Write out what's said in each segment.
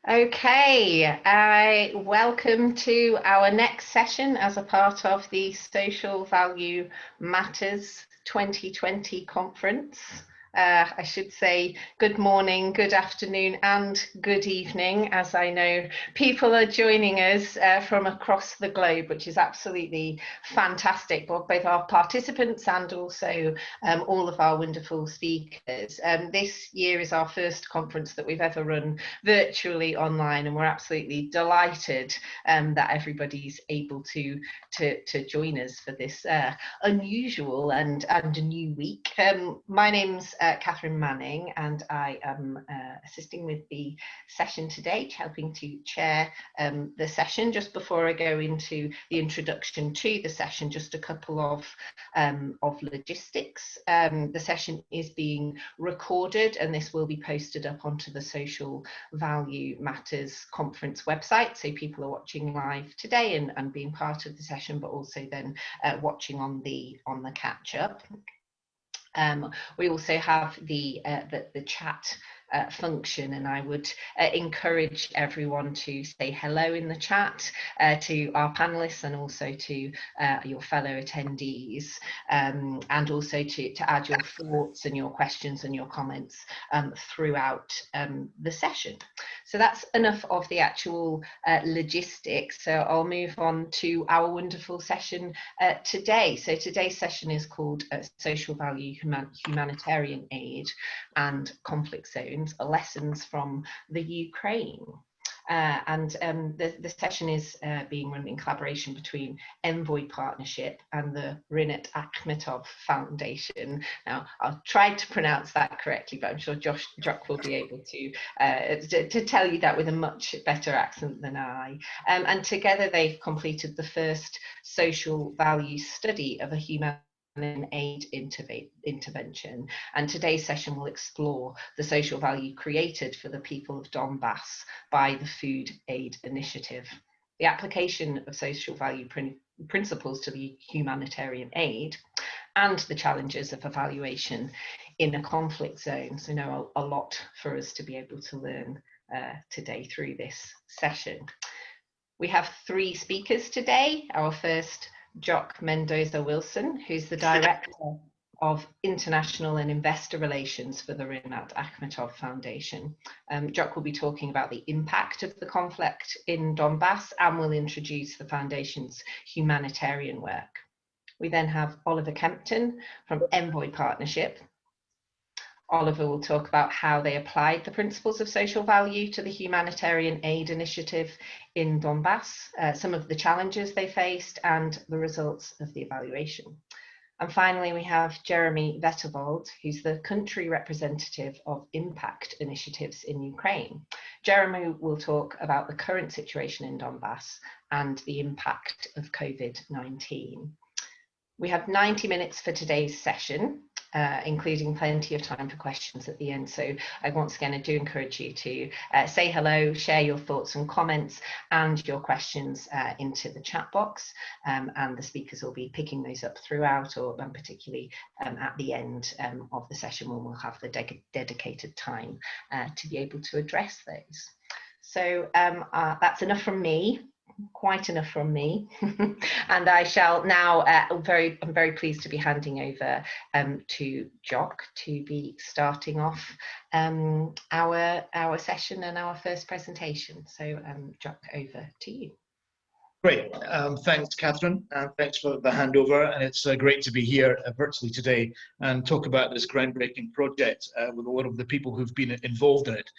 Okay, welcome to our next session as a part of the Social Value Matters 2020 conference. I should say good morning, good afternoon and good evening, as I know people are joining us from across the globe, which is absolutely fantastic, both our participants and also all of our wonderful speakers. This year is our first conference that we've ever run virtually online, and we're absolutely delighted that everybody's able to join us for this unusual and a new week. My name's Catherine Manning, and I am assisting with the session today, helping to chair the session. Just before I go into the introduction to the session, just a couple of logistics. The session is being recorded, and this will be posted up onto the Social Value Matters conference website, so people are watching live today and being part of the session, but also then watching on the catch up. We also have the chat function, and I would encourage everyone to say hello in the chat to our panelists and also to your fellow attendees, and also to add your thoughts and your questions and your comments throughout the session. So that's enough of the actual logistics. So I'll move on to our wonderful session today. So today's session is called Social Value, Humanitarian Aid and Conflict Zones, Lessons from the Ukraine. The session is being run in collaboration between Envoy Partnership and the Rinat Akhmetov Foundation. Now, I'll try to pronounce that correctly, but I'm sure Jock will be able to tell you that with a much better accent than I. And together they've completed the first social value study of a humanitarian aid intervention, and today's session will explore the social value created for the people of Donbass by the Food Aid Initiative. The application of social value principles to the humanitarian aid and the challenges of evaluation in a conflict zone. So now a lot for us to be able to learn today through this session. We have three speakers today. Our first, Jock Mendoza-Wilson, who's the Director of International and Investor Relations for the Rinat Akhmetov Foundation. Jock will be talking about the impact of the conflict in Donbass and will introduce the Foundation's humanitarian work. We then have Oliver Kempton from Envoy Partnership. Oliver will talk about how they applied the principles of social value to the humanitarian aid initiative in Donbass, some of the challenges they faced and the results of the evaluation. And finally, we have Jeremy Vettervold, who's the country representative of impact initiatives in Ukraine. Jeremy will talk about the current situation in Donbass and the impact of COVID-19. We have 90 minutes for today's session, including plenty of time for questions at the end. So I once again, I do encourage you to say hello, share your thoughts and comments and your questions into the chat box, and the speakers will be picking those up throughout, or particularly at the end of the session when we'll have the dedicated time to be able to address those. So that's enough from me. Quite enough from me. And I shall now, I'm very pleased to be handing over to Jock to be starting off our session and our first presentation. So Jock, over to you. Great, thanks Catherine, and thanks for the handover, and it's great to be here virtually today and talk about this groundbreaking project with a lot of the people who've been involved in it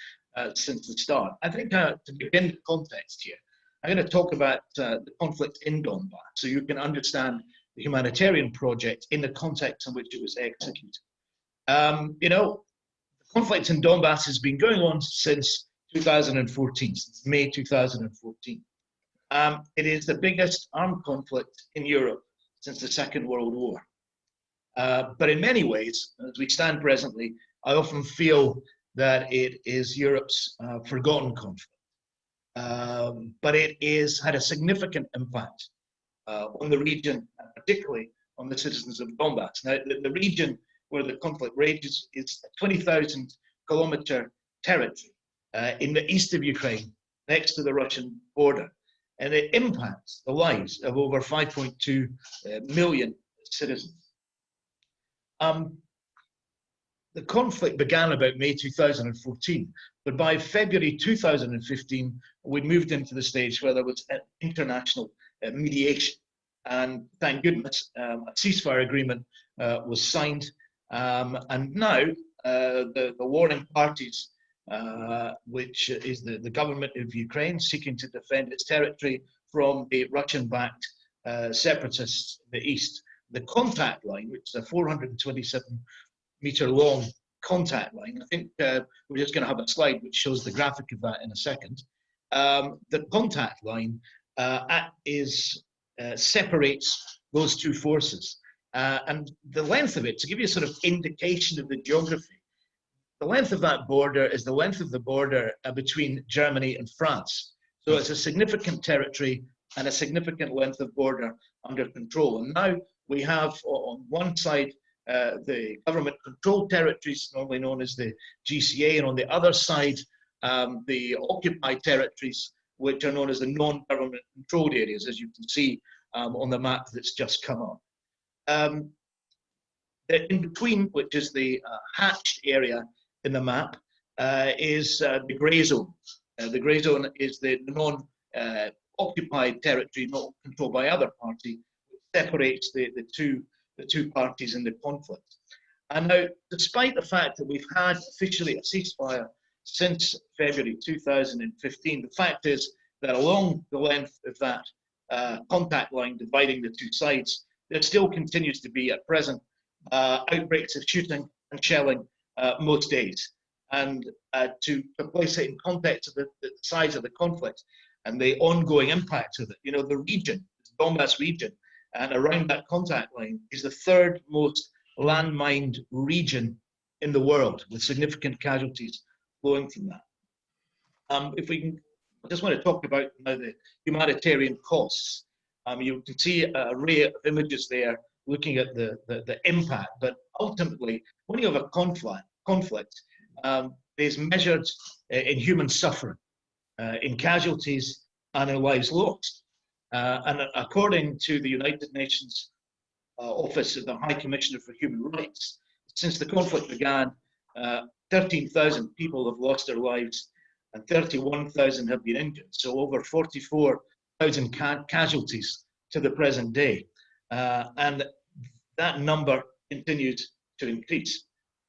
since the start. I think to begin the context here, I'm going to talk about the conflict in Donbass so you can understand the humanitarian project in the context in which it was executed. You know, the conflict in Donbass has been going on since 2014, since May 2014. It is the biggest armed conflict in Europe since the Second World War. But in many ways, as we stand presently, I often feel that it is Europe's forgotten conflict. But it has had a significant impact on the region, particularly on the citizens of Donbass. Now, the region where the conflict rages is a 20,000 kilometer territory in the east of Ukraine, next to the Russian border, and it impacts the lives of over 5.2 million citizens. The conflict began about May 2014, but by February 2015, we'd moved into the stage where there was an international mediation. And thank goodness, a ceasefire agreement was signed. And now the warring parties, which is the government of Ukraine seeking to defend its territory from the Russian-backed separatists in the east, the contact line, which is a 427-meter long contact line. I think we're just going to have a slide which shows the graphic of that in a second. The contact line separates those two forces. And the length of it, to give you a sort of indication of the geography, the length of that border is the length of the border between Germany and France. So it's a significant territory and a significant length of border under control. And now we have on one side the government-controlled territories, normally known as the GCA, and on the other side the occupied territories, which are known as the non-government controlled areas, as you can see on the map that's just come up. In between, which is the hatched area in the map, is the grey zone. The grey zone is the non-occupied territory, not controlled by either party, which separates the two parties in the conflict. And now, despite the fact that we've had officially a ceasefire since February 2015, the fact is that along the length of that contact line dividing the two sides, there still continues to be at present outbreaks of shooting and shelling most days. And to place it in context of the size of the conflict and the ongoing impact of it, you know, the region, the Donetsk region, and around that contact line is the third most landmined region in the world, with significant casualties flowing from that. If we can, I just want to talk about now the humanitarian costs. You can see an array of images there looking at the impact, but ultimately, when you have a conflict, is measured in human suffering, in casualties, and in lives lost. And according to the United Nations Office of the High Commissioner for Human Rights, since the conflict began, 13,000 people have lost their lives and 31,000 have been injured. So over 44,000 casualties to the present day. And that number continues to increase.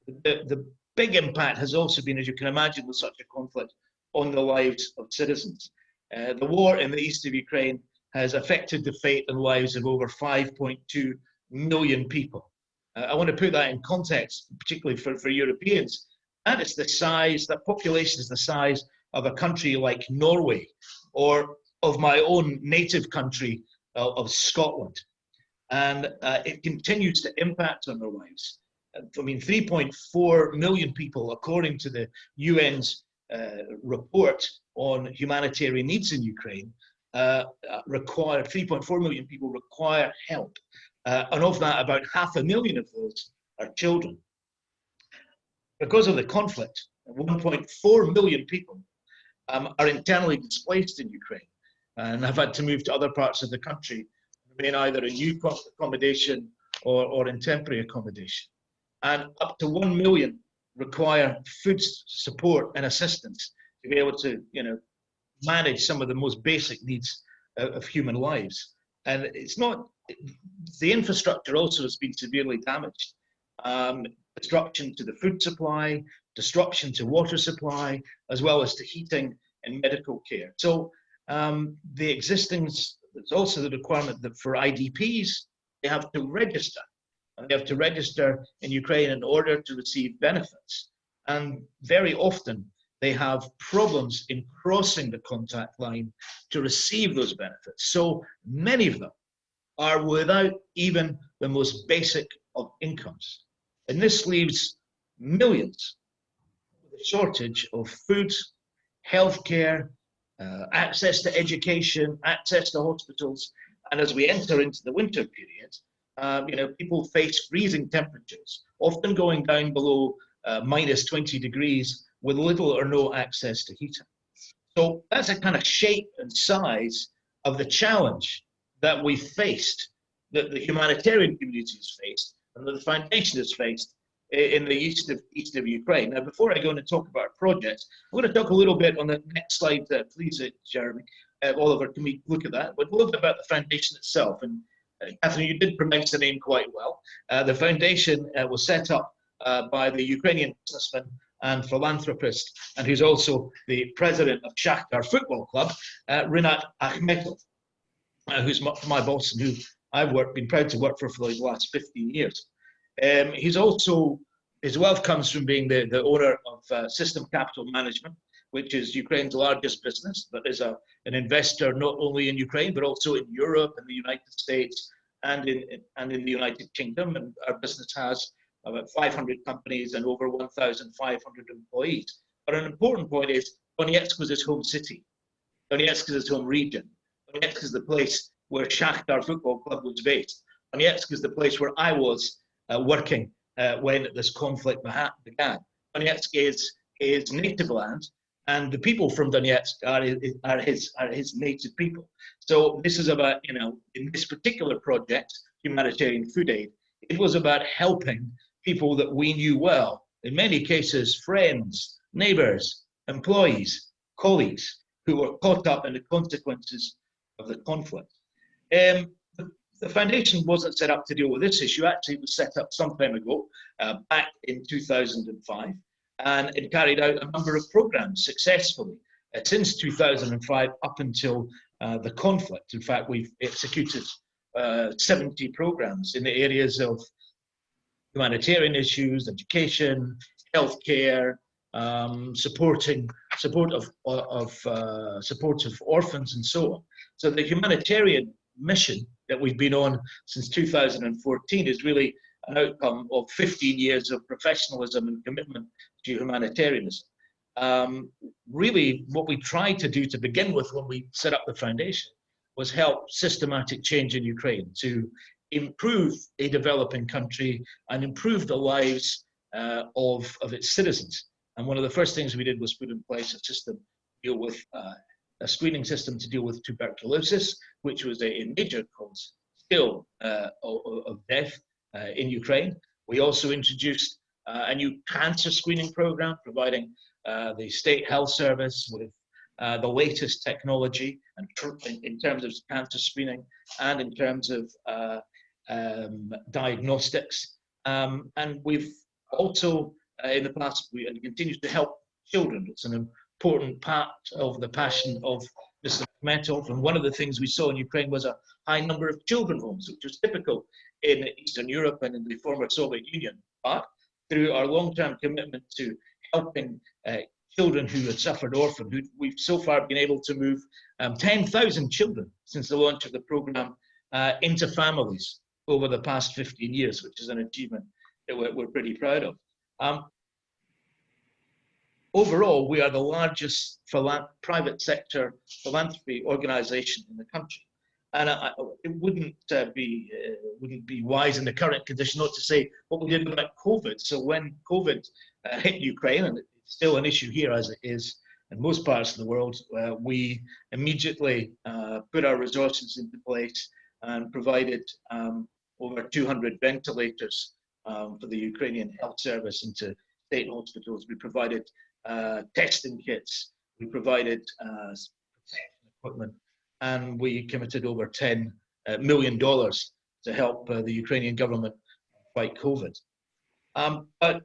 The big impact has also been, as you can imagine, with such a conflict, on the lives of citizens. The war in the east of Ukraine has affected the fate and lives of over 5.2 million people. I want to put that in context, particularly for Europeans. That is the size, that population is the size of a country like Norway, or of my own native country of Scotland. And it continues to impact on their lives. I mean, 3.4 million people, according to the UN's report on humanitarian needs in Ukraine, 3.4 million people require help. And of that, about 500,000 of those are children. Because of the conflict, 1.4 million people are internally displaced in Ukraine and have had to move to other parts of the country, remain either in youth accommodation or in temporary accommodation. And up to 1 million require food support and assistance to be able to, you know, manage some of the most basic needs of human lives. And it's not, the infrastructure also has been severely damaged. Disruption to the food supply, disruption to water supply, as well as to heating and medical care. So the existence, there's also the requirement that for IDPs, they have to register. And they have to register in Ukraine in order to receive benefits. And very often they have problems in crossing the contact line to receive those benefits. So many of them are without even the most basic of incomes. And this leaves millions with a shortage of food, healthcare, access to education, access to hospitals. And as we enter into the winter period, you know, people face freezing temperatures, often going down below -20 degrees with little or no access to heating. So that's a kind of shape and size of the challenge that we faced, that the humanitarian community has faced, and that the foundation has faced in the east of Ukraine. Now, before I go on and talk about our projects, I'm going to talk a little bit on the next slide, please, Jeremy. Oliver, can we look at that? But a little bit about the foundation itself. And Catherine, you did pronounce the name quite well. The foundation was set up by the Ukrainian businessman and philanthropist, and who's also the president of Shakhtar Football Club, Rinat Akhmetov, who's my boss and who I've been proud to work for the last 15 years. He's also, his wealth comes from being the owner of System Capital Management, which is Ukraine's largest business, but is an investor not only in Ukraine, but also in Europe and the United States and in the United Kingdom. And our business has about 500 companies and over 1,500 employees. But an important point is Donetsk was his home city. Donetsk is his home region. Donetsk is the place where Shakhtar Football Club was based. Donetsk is the place where I was working when this conflict began. Donetsk is his native land, and the people from Donetsk are his native people. So this is about, in this particular project, humanitarian food aid, it was about helping people that we knew well, in many cases, friends, neighbors, employees, colleagues, who were caught up in the consequences of the conflict. The foundation wasn't set up to deal with this issue. Actually, it was set up some time ago, back in 2005, and it carried out a number of programs successfully since 2005 up until the conflict. In fact, we've executed 70 programs in the areas of humanitarian issues, education, healthcare, support of orphans, and so on. So the humanitarian mission that we've been on since 2014 is really an outcome of 15 years of professionalism and commitment to humanitarianism. Really, what we tried to do to begin with when we set up the foundation was help systematic change in Ukraine to improve a developing country and improve the lives of its citizens. And one of the first things we did was put in place a system to deal with a screening system to deal with tuberculosis, which was a major cause still of death in Ukraine. We also introduced a new cancer screening program, providing the state health service with the latest technology and in terms of cancer screening and in terms of diagnostics. And we've also, in the past, we continue to help children. It's an important part of the passion of Mr. Akhmetov. And one of the things we saw in Ukraine was a high number of children homes, which was typical in Eastern Europe and in the former Soviet Union. But through our long-term commitment to helping children who had suffered orphanhood, we've so far been able to move 10,000 children since the launch of the program into families over the past 15 years, which is an achievement that we're pretty proud of. Overall, we are the largest private sector philanthropy organization in the country. And it wouldn't be wise in the current condition not to say what we did about COVID. So when COVID hit Ukraine, and it's still an issue here as it is in most parts of the world, we immediately put our resources into place and provided over 200 ventilators for the Ukrainian health service into state hospitals. We provided testing kits, we provided protection equipment, and we committed over $10 million to help the Ukrainian government fight COVID. But,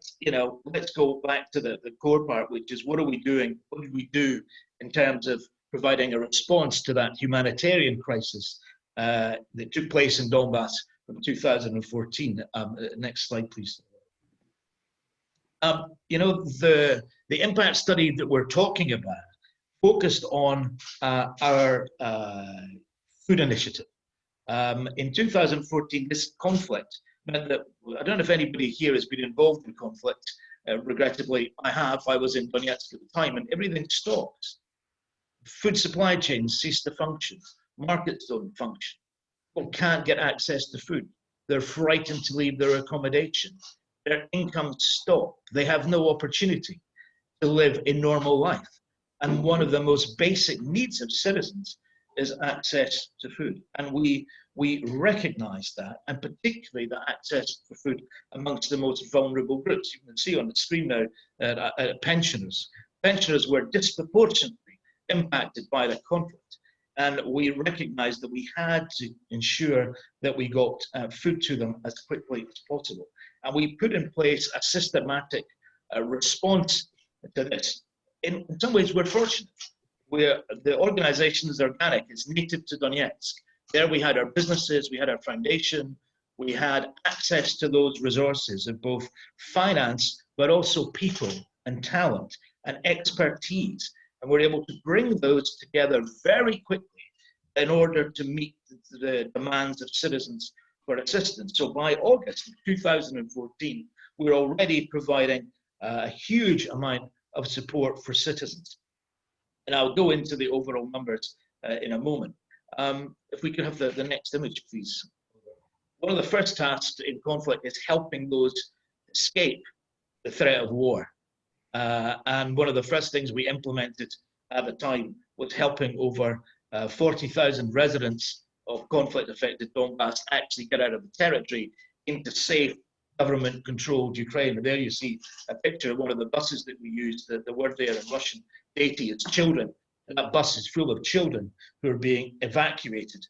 let's go back to the core part, which is what are we doing? What did we do in terms of providing a response to that humanitarian crisis that took place in Donbass from 2014? Next slide, please. The impact study that we're talking about focused on our food initiative. In 2014, this conflict meant that, I don't know if anybody here has been involved in conflict. Regrettably, I have. I was in Donetsk at the time, and everything stopped. Food supply chains ceased to function. Markets don't function. People can't get access to food. They're frightened to leave their accommodation. Their incomes stop. They have no opportunity to live a normal life. And one of the most basic needs of citizens is access to food. And we recognize that, and particularly the access to food amongst the most vulnerable groups. You can see on the screen now pensioners. Pensioners were disproportionately impacted by the conflict. And we recognized that we had to ensure that we got food to them as quickly as possible. And we put in place a systematic response to this. In some ways, we're fortunate. The organization is organic, it's native to Donetsk. There we had our businesses, we had our foundation, we had access to those resources of both finance, but also people and talent and expertise. And we're able to bring those together very quickly in order to meet the demands of citizens for assistance. So by August 2014, we're already providing a huge amount of support for citizens. And I'll go into the overall numbers in a moment. If we could have the next image, please. One of the first tasks in conflict is helping those escape the threat of war. And one of the first things we implemented at the time was helping over 40,000 residents of conflict-affected Donbass actually get out of the territory into safe government-controlled Ukraine. And there you see a picture of one of the buses that we used. The word there in Russian, deity, is children. And that bus is full of children who are being evacuated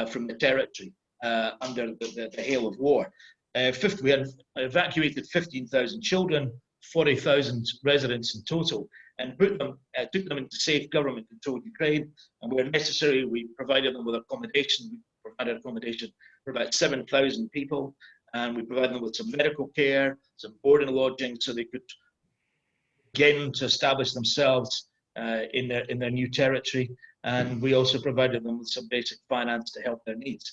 from the territory under the hail of war. We had evacuated 15,000 children, 40,000 residents in total, and took them into safe government-controlled Ukraine. And where necessary, we provided them with accommodation. We provided accommodation for about 7,000 people, and we provided them with some medical care, some board and lodging, so they could begin to establish themselves in their new territory. And we also provided them with some basic finance to help their needs.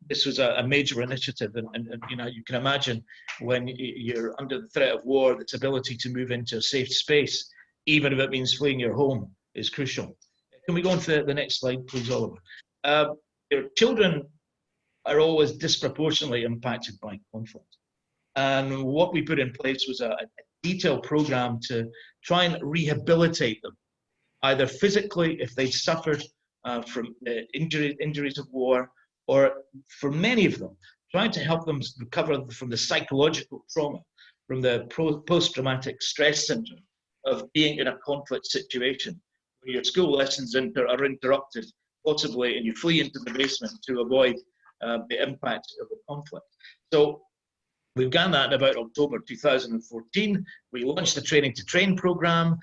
This was a major initiative, and you know, you can imagine when you're under the threat of war, its ability to move into a safe space, even if it means fleeing your home, is crucial. Can we go on to the next slide, please, Oliver? Your children are always disproportionately impacted by conflict. And what we put in place was a detailed program to try and rehabilitate them, either physically if they suffered from injuries of war, or for many of them, trying to help them recover from the psychological trauma, from the post-traumatic stress syndrome of being in a conflict situation where your school lessons are interrupted, possibly, and you flee into the basement to avoid the impact of the conflict. So we began that in about October 2014. We launched the Training to Train program.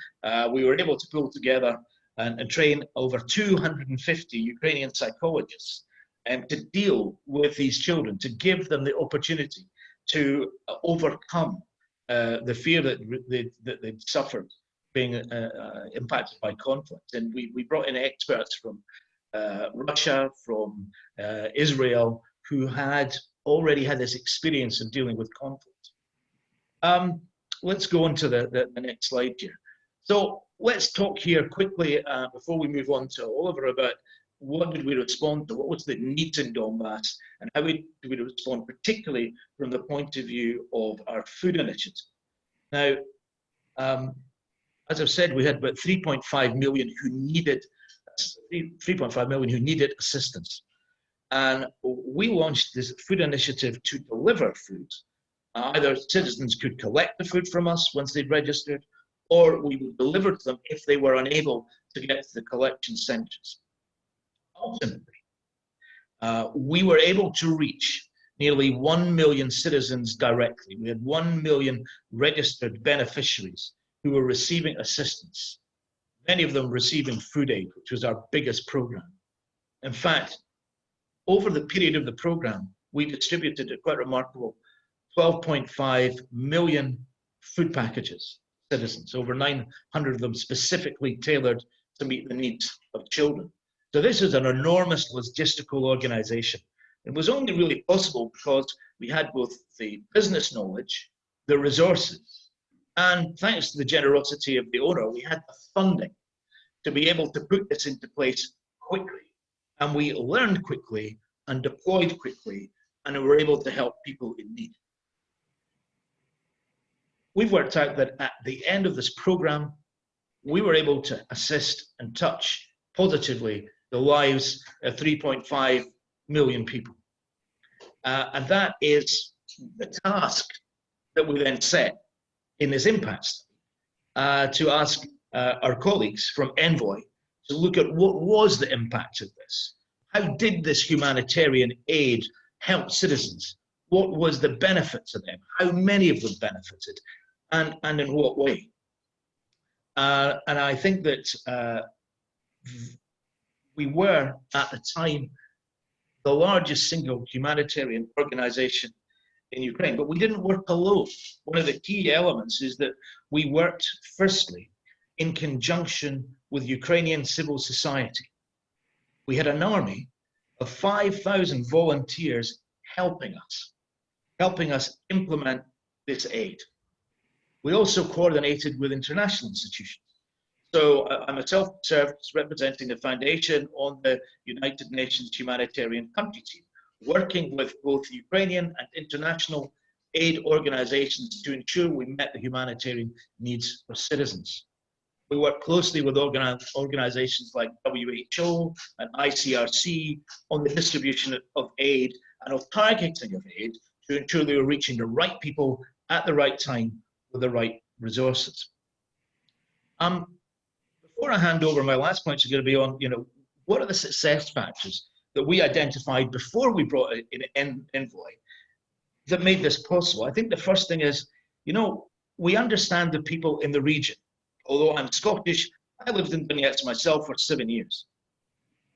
We were able to pull together and train over 250 Ukrainian psychologists to deal with these children, to give them the opportunity to overcome the fear that they'd suffered being impacted by conflict. And we brought in experts from Russia, from Israel, who had already had this experience of dealing with conflict. Let's go on to the next slide here. So let's talk here quickly before we move on to Oliver about what did we respond to, what was the needs in Donbass, and how do we respond, particularly from the point of view of our food initiative. Now, as I've said, we had about 3.5 million who needed 3.5 million who needed assistance. And we launched this food initiative to deliver food. Either citizens could collect the food from us once they'd registered, or we would deliver to them if they were unable to get to the collection centres. Ultimately, we were able to reach nearly 1 million citizens directly. We had 1 million registered beneficiaries who were receiving assistance, many of them receiving food aid, which was our biggest program. In fact, over the period of the program, we distributed a quite remarkable 12.5 million food packages to citizens, over 900 of them specifically tailored to meet the needs of children. So this is an enormous logistical organization. It was only really possible because we had both the business knowledge, the resources, and thanks to the generosity of the owner, we had the funding to be able to put this into place quickly. And we learned quickly and deployed quickly, and we were able to help people in need. We've worked out that at the end of this program, we were able to assist and touch positively the lives of 3.5 million people. And that is the task that we then set in this impact study, to ask our colleagues from Envoy to look at what was the impact of this. How did this humanitarian aid help citizens? What was the benefit to them? How many of them benefited? And in what way? And I think that we were, at the time, the largest single humanitarian organization in Ukraine, but we didn't work alone. One of the key elements is that we worked, firstly, in conjunction with Ukrainian civil society. We had an army of 5,000 volunteers helping us implement this aid. We also coordinated with international institutions. So I myself served representing the foundation on the United Nations Humanitarian Country Team, working with both Ukrainian and international aid organizations to ensure we met the humanitarian needs for citizens. We work closely with organizations like WHO and ICRC on the distribution of aid and of targeting of aid to ensure they were reaching the right people at the right time with the right resources. Before I hand over, my last points are going to be on, what are the success factors that we identified before we brought in Envoy that made this possible? I think the first thing is, we understand the people in the region. Although I'm Scottish, I lived in Donetsk myself for 7 years.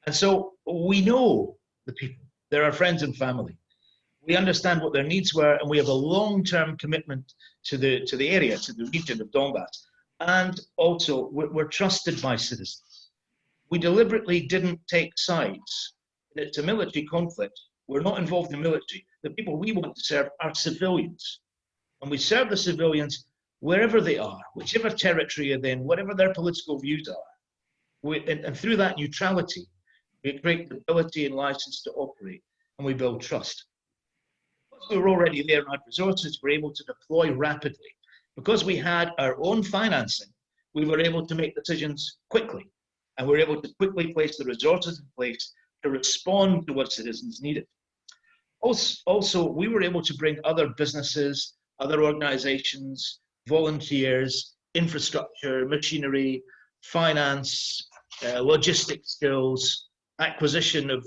And so we know the people. They're our friends and family. We understand what their needs were, and we have a long-term commitment to the area, to the region of Donbass. And also, we're trusted by citizens. We deliberately didn't take sides. It's a military conflict. We're not involved in military. The people we want to serve are civilians. And we serve the civilians wherever they are, whichever territory they're in, whatever their political views are. And through that neutrality, we create the ability and license to operate, and we build trust. Because we were already there and had resources, we're able to deploy rapidly. Because we had our own financing, we were able to make decisions quickly, and we were able to quickly place the resources in place to respond to what citizens needed. Also, we were able to bring other businesses, other organizations, volunteers, infrastructure, machinery, finance, logistics skills, acquisition of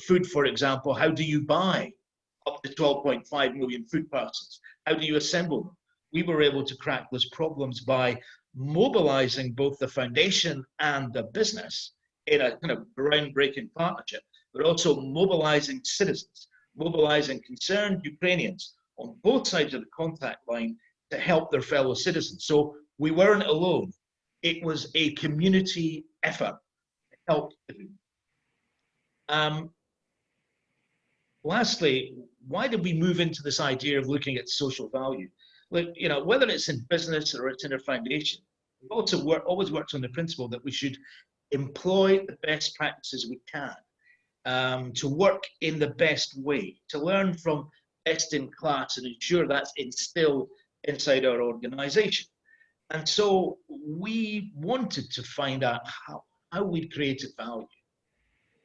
food, for example. How do you buy up to 12.5 million food parcels? How do you assemble them? We were able to crack those problems by mobilizing both the foundation and the business in a kind of groundbreaking partnership, but also mobilizing citizens, mobilizing concerned Ukrainians on both sides of the contact line to help their fellow citizens. So we weren't alone. It was a community effort to help everyone. Lastly, why did we move into this idea of looking at social value? Like, whether it's in business or it's in a foundation, we've also always worked on the principle that we should employ the best practices we can, to work in the best way, to learn from best in class and ensure that's instilled inside our organization. And so we wanted to find out how we created value.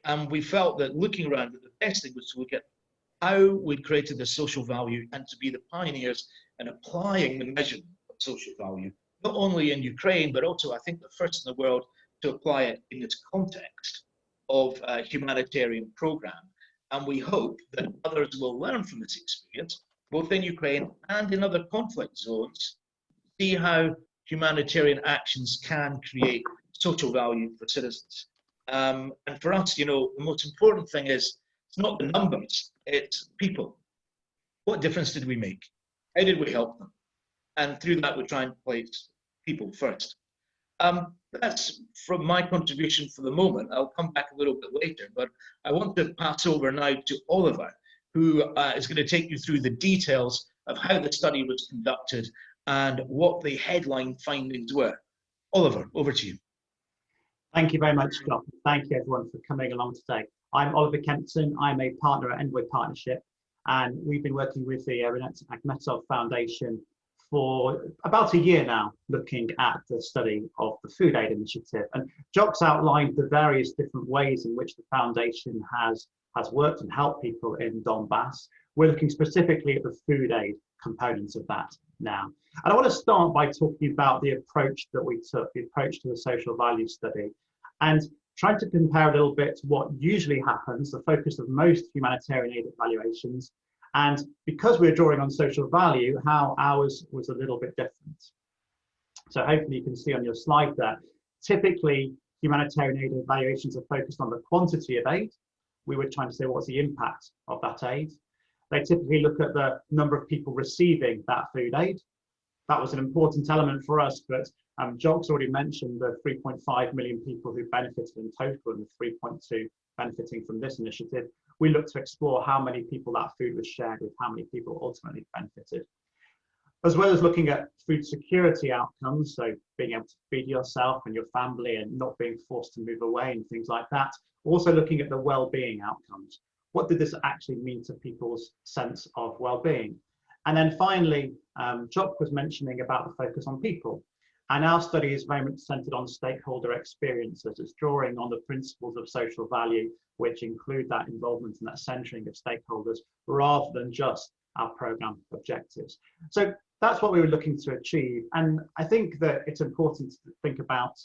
And we felt that looking around, the best thing was to look at how we created the social value and to be the pioneers in applying the measurement of social value, not only in Ukraine, but also I think the first in the world to apply it in its context of a humanitarian program. And we hope that others will learn from this experience, both in Ukraine and in other conflict zones, see how humanitarian actions can create social value for citizens. And for us, the most important thing is, it's not the numbers, it's people. What difference did we make? How did we help them? And through that, we try and place people first. That's from my contribution for the moment. I'll come back a little bit later, but I want to pass over now to Oliver, who is going to take you through the details of how the study was conducted and what the headline findings were. Oliver, over to you. Thank you very much, Scott. Thank you, everyone, for coming along today. I'm Oliver Kempton. I'm a partner at Envoy Partnership, and we've been working with the Rinat Akhmetov Foundation for about a year now, looking at the study of the Food Aid Initiative. And Jock's outlined the various different ways in which the foundation has worked and helped people in Donbass. We're looking specifically at the food aid components of that now. And I want to start by talking about the approach that we took, the approach to the social value study, and trying to compare a little bit to what usually happens, the focus of most humanitarian aid evaluations, and because we're drawing on social value, how ours was a little bit different. So hopefully you can see on your slide there, typically humanitarian aid evaluations are focused on the quantity of aid. We were trying to say what's the impact of that aid. They typically look at the number of people receiving that food aid. That was an important element for us, but Jock's already mentioned the 3.5 million people who benefited in total and the 3.2 benefiting from this initiative. We looked to explore how many people that food was shared with, how many people ultimately benefited. As well as looking at food security outcomes, so being able to feed yourself and your family and not being forced to move away and things like that. Also looking at the well-being outcomes. What did this actually mean to people's sense of well-being? And then finally, Jock was mentioning about the focus on people. And our study is very much centered on stakeholder experiences. It's drawing on the principles of social value, which include that involvement and that centering of stakeholders, rather than just our program objectives. So that's what we were looking to achieve. And I think that it's important to think about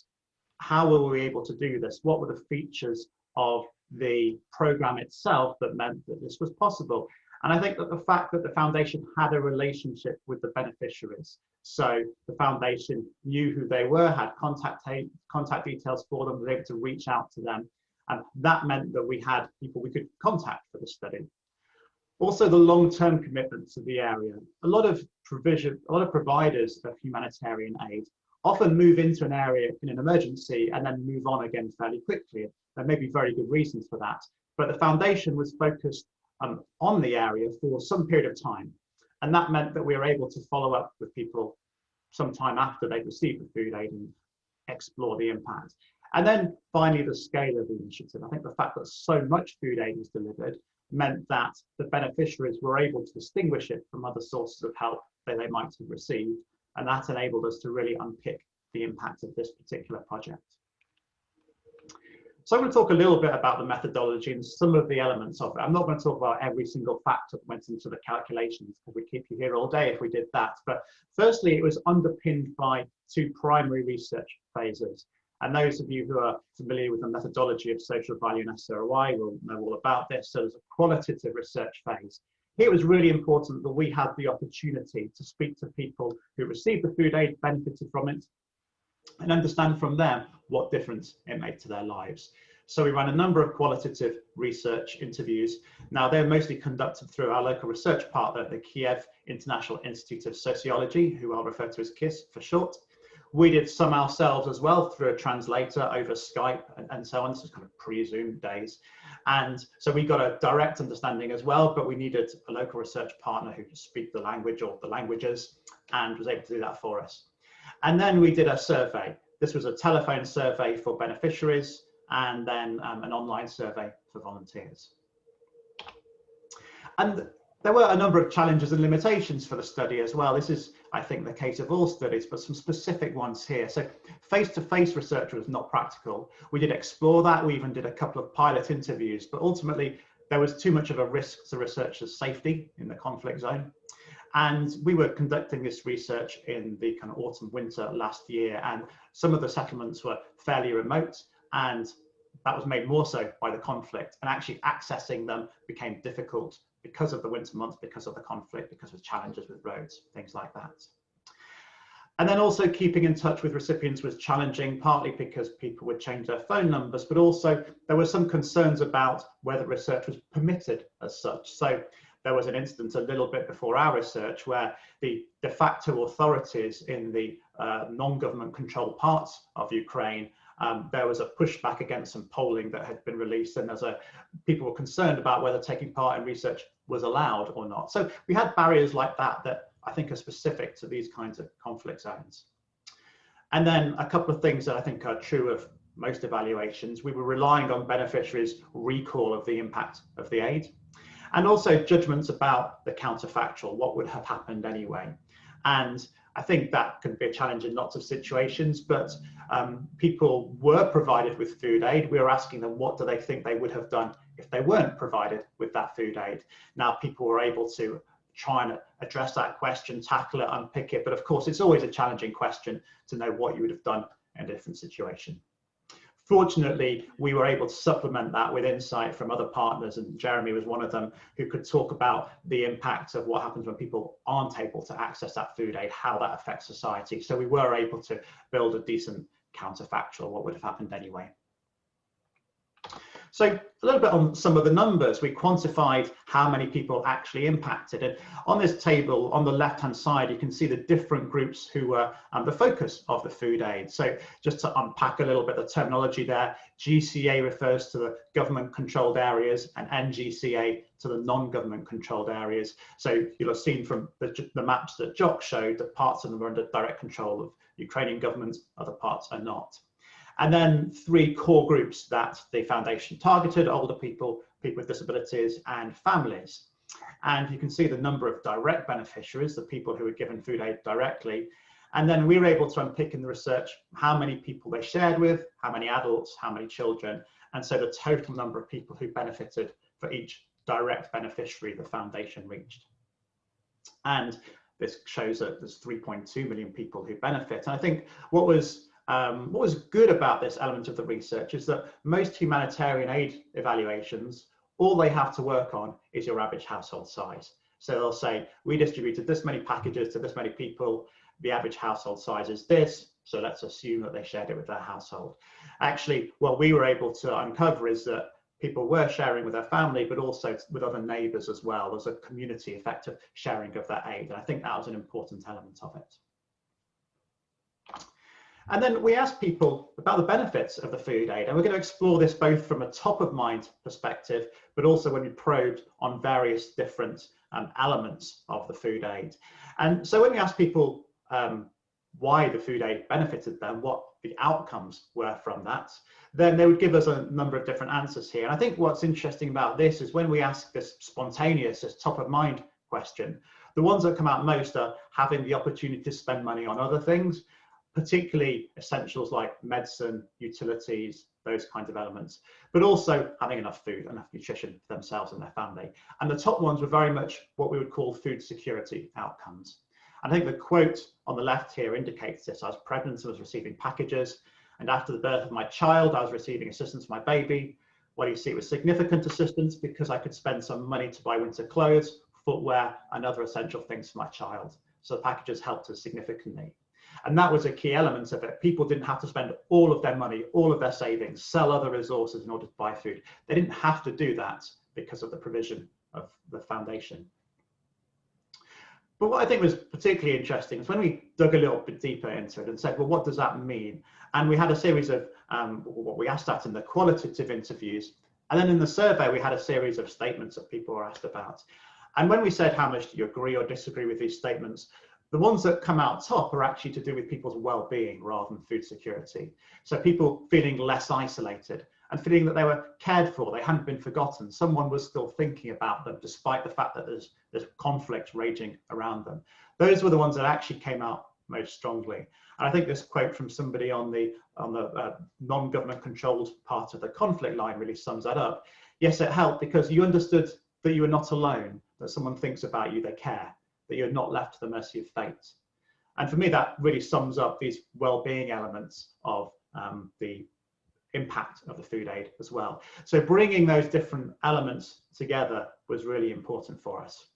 how were we able to do this? What were the features of the program itself that meant that this was possible? And I think that the fact that the foundation had a relationship with the beneficiaries, so the foundation knew who they were, had contact details for them, was able to reach out to them, and that meant that we had people we could contact for the study. Also, the long-term commitment to the area. A lot of providers of humanitarian aid often move into an area in an emergency and then move on again fairly quickly. There may be very good reasons for that, but the foundation was focused on the area for some period of time. And that meant that we were able to follow up with people sometime after they'd received the food aid and explore the impact. And then finally, the scale of the initiative. I think the fact that so much food aid was delivered meant that the beneficiaries were able to distinguish it from other sources of help that they might have received. And that enabled us to really unpick the impact of this particular project. So I'm going to talk a little bit about the methodology and some of the elements of it. I'm not going to talk about every single factor that went into the calculations, because we'd keep you here all day if we did that. But firstly, it was underpinned by two primary research phases. And those of you who are familiar with the methodology of social value and SROI will know all about this. So there's a qualitative research phase. Here it was really important that we had the opportunity to speak to people who received the food aid, benefited from it, and understand from them what difference it made to their lives. So we ran a number of qualitative research interviews. Now they're mostly conducted through our local research partner, the Kiev International Institute of Sociology, who I'll refer to as KISS for short. We did some ourselves as well through a translator over Skype and so on. This is kind of pre-Zoom days. And so we got a direct understanding as well, but we needed a local research partner who could speak the language or the languages and was able to do that for us. And then we did a survey. This was a telephone survey for beneficiaries and then an online survey for volunteers. And there were a number of challenges and limitations for the study as well. This is, I think, the case of all studies, but some specific ones here. So face-to-face research was not practical. We did explore that. We even did a couple of pilot interviews, but ultimately there was too much of a risk to researchers' safety in the conflict zone. And we were conducting this research in the kind of autumn, winter last year, and some of the settlements were fairly remote, and that was made more so by the conflict, and actually accessing them became difficult because of the winter months, because of the conflict, because of challenges with roads, things like that. And then also keeping in touch with recipients was challenging, partly because people would change their phone numbers, but also there were some concerns about whether research was permitted as such. So there was an instance a little bit before our research where the de facto authorities in the non-government controlled parts of Ukraine, there was a pushback against some polling that had been released, and people were concerned about whether taking part in research was allowed or not. So we had barriers like that that I think are specific to these kinds of conflict zones. And then a couple of things that I think are true of most evaluations. We were relying on beneficiaries' recall of the impact of the aid, and also judgments about the counterfactual, what would have happened anyway. And I think that can be a challenge in lots of situations, but people were provided with food aid. We were asking them what do they think they would have done if they weren't provided with that food aid. Now people were able to try and address that question, tackle it, unpick it, but of course it's always a challenging question to know what you would have done in a different situation. Fortunately, we were able to supplement that with insight from other partners, and Jeremy was one of them, who could talk about the impact of what happens when people aren't able to access that food aid, how that affects society. So we were able to build a decent counterfactual, what would have happened anyway. So a little bit on some of the numbers. We quantified how many people actually impacted. And on this table, on the left-hand side, you can see the different groups who were the focus of the food aid. So just to unpack a little bit of the terminology there, GCA refers to the government-controlled areas and NGCA to the non-government controlled areas. So you'll have seen from the maps that Jock showed that parts of them are under direct control of Ukrainian government, other parts are not. And then 3 core groups that the foundation targeted: older people, people with disabilities, and families. And you can see the number of direct beneficiaries, the people who were given food aid directly. And then we were able to unpick in the research how many people they shared with, how many adults, how many children. And so the total number of people who benefited for each direct beneficiary the foundation reached. And this shows that there's 3.2 million people who benefit. And I think what was good about this element of the research is that most humanitarian aid evaluations, all they have to work on is your average household size. So they'll say, we distributed this many packages to this many people, the average household size is this, so let's assume that they shared it with their household. Actually, what we were able to uncover is that people were sharing with their family, but also with other neighbours as well. There's a community effect of sharing of that aid, and I think that was an important element of it. And then we asked people about the benefits of the food aid, and we're going to explore this both from a top of mind perspective, but also when we probed on various different elements of the food aid. And so when we asked people why the food aid benefited them, what the outcomes were from that, then they would give us a number of different answers here. And I think what's interesting about this is when we ask this spontaneous, this top of mind question, the ones that come out most are having the opportunity to spend money on other things, particularly essentials like medicine, utilities, those kinds of elements, but also having enough food, enough nutrition for themselves and their family. And the top ones were very much what we would call food security outcomes. I think the quote on the left here indicates this. I was pregnant, I was receiving packages, and after the birth of my child, I was receiving assistance for my baby. Well, you see, it was significant assistance because I could spend some money to buy winter clothes, footwear, and other essential things for my child. So the packages helped us significantly. And that was a key element of it. People didn't have to spend all of their money, all of their savings, sell other resources in order to buy food. They didn't have to do that because of the provision of the foundation. But what I think was particularly interesting is when we dug a little bit deeper into it and said, well, what does that mean? And we had a series of what we asked at in the qualitative interviews. And then in the survey, we had a series of statements that people were asked about. And when we said, how much do you agree or disagree with these statements? The ones that come out top are actually to do with people's well-being rather than food security. So people feeling less isolated and feeling that they were cared for, they hadn't been forgotten. Someone was still thinking about them despite the fact that there's conflict raging around them. Those were the ones that actually came out most strongly. And I think this quote from somebody on the non-government controlled part of the conflict line really sums that up. Yes, it helped because you understood that you were not alone, that someone thinks about you, they care, that you're not left to the mercy of fate. And for me, that really sums up these well-being elements of the impact of the food aid as well. So bringing those different elements together was really important for us.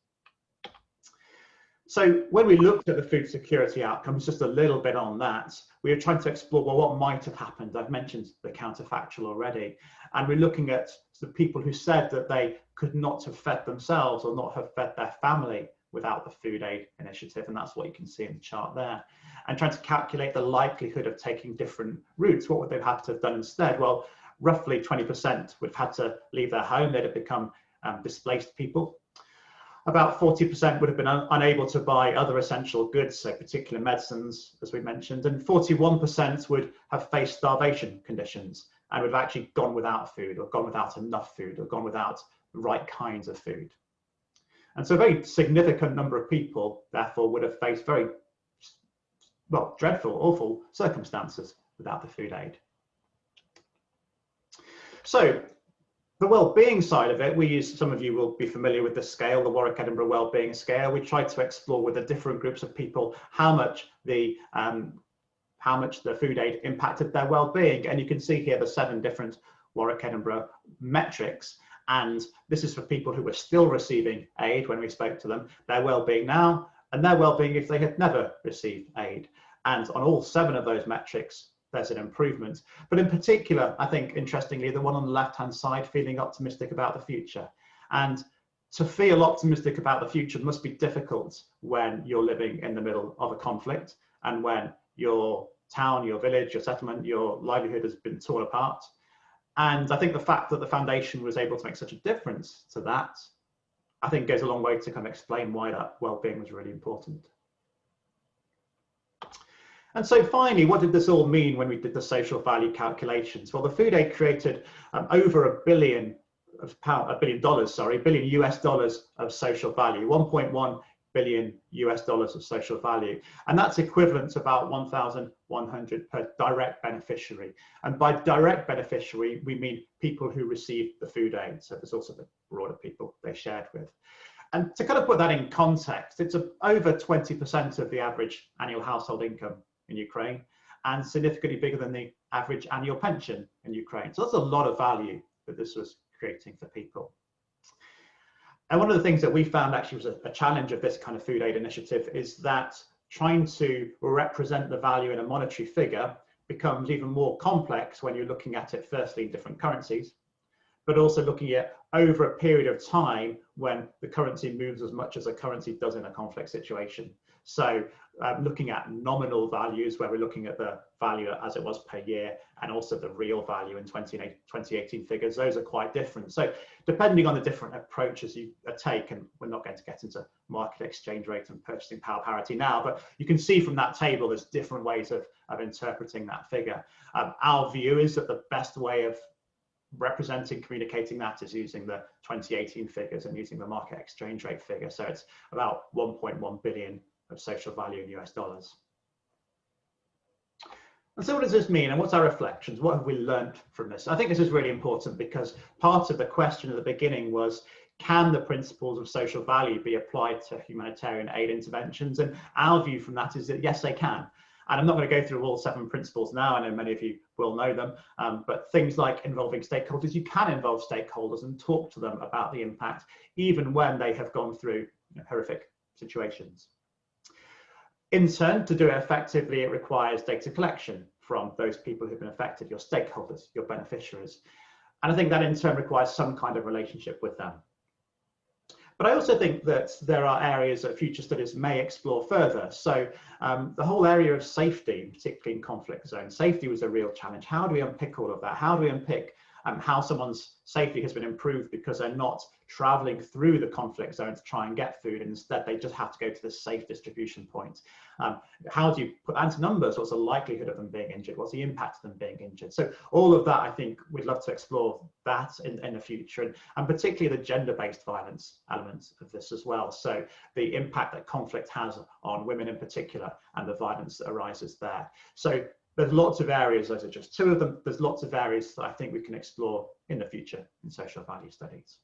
So when we looked at the food security outcomes, just a little bit on that, we were trying to explore, well, what might have happened? I've mentioned the counterfactual already. And we're looking at the people who said that they could not have fed themselves or not have fed their family without the food aid initiative, and that's what you can see in the chart there. And trying to calculate the likelihood of taking different routes, what would they have to have done instead? Well, roughly 20% would have had to leave their home, they'd have become displaced people. About 40% would have been unable to buy other essential goods, so particular medicines, as we mentioned, and 41% would have faced starvation conditions and would have actually gone without food or gone without enough food or gone without the right kinds of food. And so a very significant number of people, therefore, would have faced very well, dreadful, awful circumstances without the food aid. So the well-being side of it, we use, some of you will be familiar with the scale, the Warwick Edinburgh well-being scale. We tried to explore with the different groups of people how much the food aid impacted their well-being. And you can see here the 7 different Warwick Edinburgh metrics. And this is for people who were still receiving aid when we spoke to them, their well-being now, and their well-being if they had never received aid. And on all 7 of those metrics, there's an improvement. But in particular, I think, interestingly, the one on the left-hand side, feeling optimistic about the future. And to feel optimistic about the future must be difficult when you're living in the middle of a conflict and when your town, your village, your settlement, your livelihood has been torn apart. And I think the fact that the foundation was able to make such a difference to that, I think goes a long way to kind of explain why that well-being was really important. And so finally, what did this all mean when we did the social value calculations? Well, the food aid created over $1 billion US dollars of social value, 1.1 billion US dollars of social value. And that's equivalent to about 1,100 per direct beneficiary. And by direct beneficiary, we mean people who received the food aid. So there's also the broader people they shared with. And to kind of put that in context, it's over 20% of the average annual household income in Ukraine, and significantly bigger than the average annual pension in Ukraine. So that's a lot of value that this was creating for people. And one of the things that we found actually was a challenge of this kind of food aid initiative is that trying to represent the value in a monetary figure becomes even more complex when you're looking at it firstly in different currencies, but also looking at over a period of time when the currency moves as much as a currency does in a conflict situation. So looking at nominal values where we're looking at the value as it was per year and also the real value in 2018 figures, those are quite different. So depending on the different approaches you take, and we're not going to get into market exchange rate and purchasing power parity now, but you can see from that table there's different ways of interpreting that figure. Our view is that the best way of representing, communicating that is using the 2018 figures and using the market exchange rate figure. So it's about 1.1 billion of social value in US dollars. And so what does this mean, and what's our reflections? What have we learned from this? I think this is really important because part of the question at the beginning was, can the principles of social value be applied to humanitarian aid interventions? And our view from that is that yes, they can. And I'm not going to go through all 7 principles now. I know many of you will know them, but things like involving stakeholders, you can involve stakeholders and talk to them about the impact, even when they have gone through horrific situations. In turn, to do it effectively, it requires data collection from those people who've been affected, your stakeholders, your beneficiaries. And I think that in turn requires some kind of relationship with them. But I also think that there are areas that future studies may explore further. So the whole area of safety, particularly in conflict zones, safety was a real challenge. How do we unpick all of that? How do we unpick how someone's safety has been improved because they're not traveling through the conflict zone to try and get food, and instead they just have to go to the safe distribution point? How do you put that into numbers? What's the likelihood of them being injured? What's the impact of them being injured? So all of that, I think we'd love to explore that in the future, and particularly the gender-based violence elements of this as well. So the impact that conflict has on women in particular and the violence that arises there. So there's lots of areas, those are just 2 of them. There's lots of areas that I think we can explore in the future in social value studies.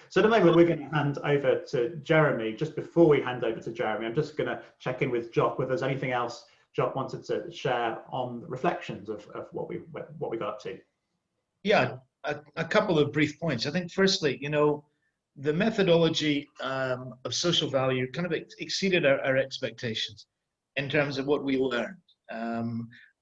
So at the moment, we're going to hand over to Jeremy. Just before we hand over to Jeremy, I'm just going to check in with Jock whether there's anything else Jock wanted to share on reflections of what we got up to. Yeah, a couple of brief points. I think firstly, the methodology of social value kind of exceeded our expectations in terms of what we learned.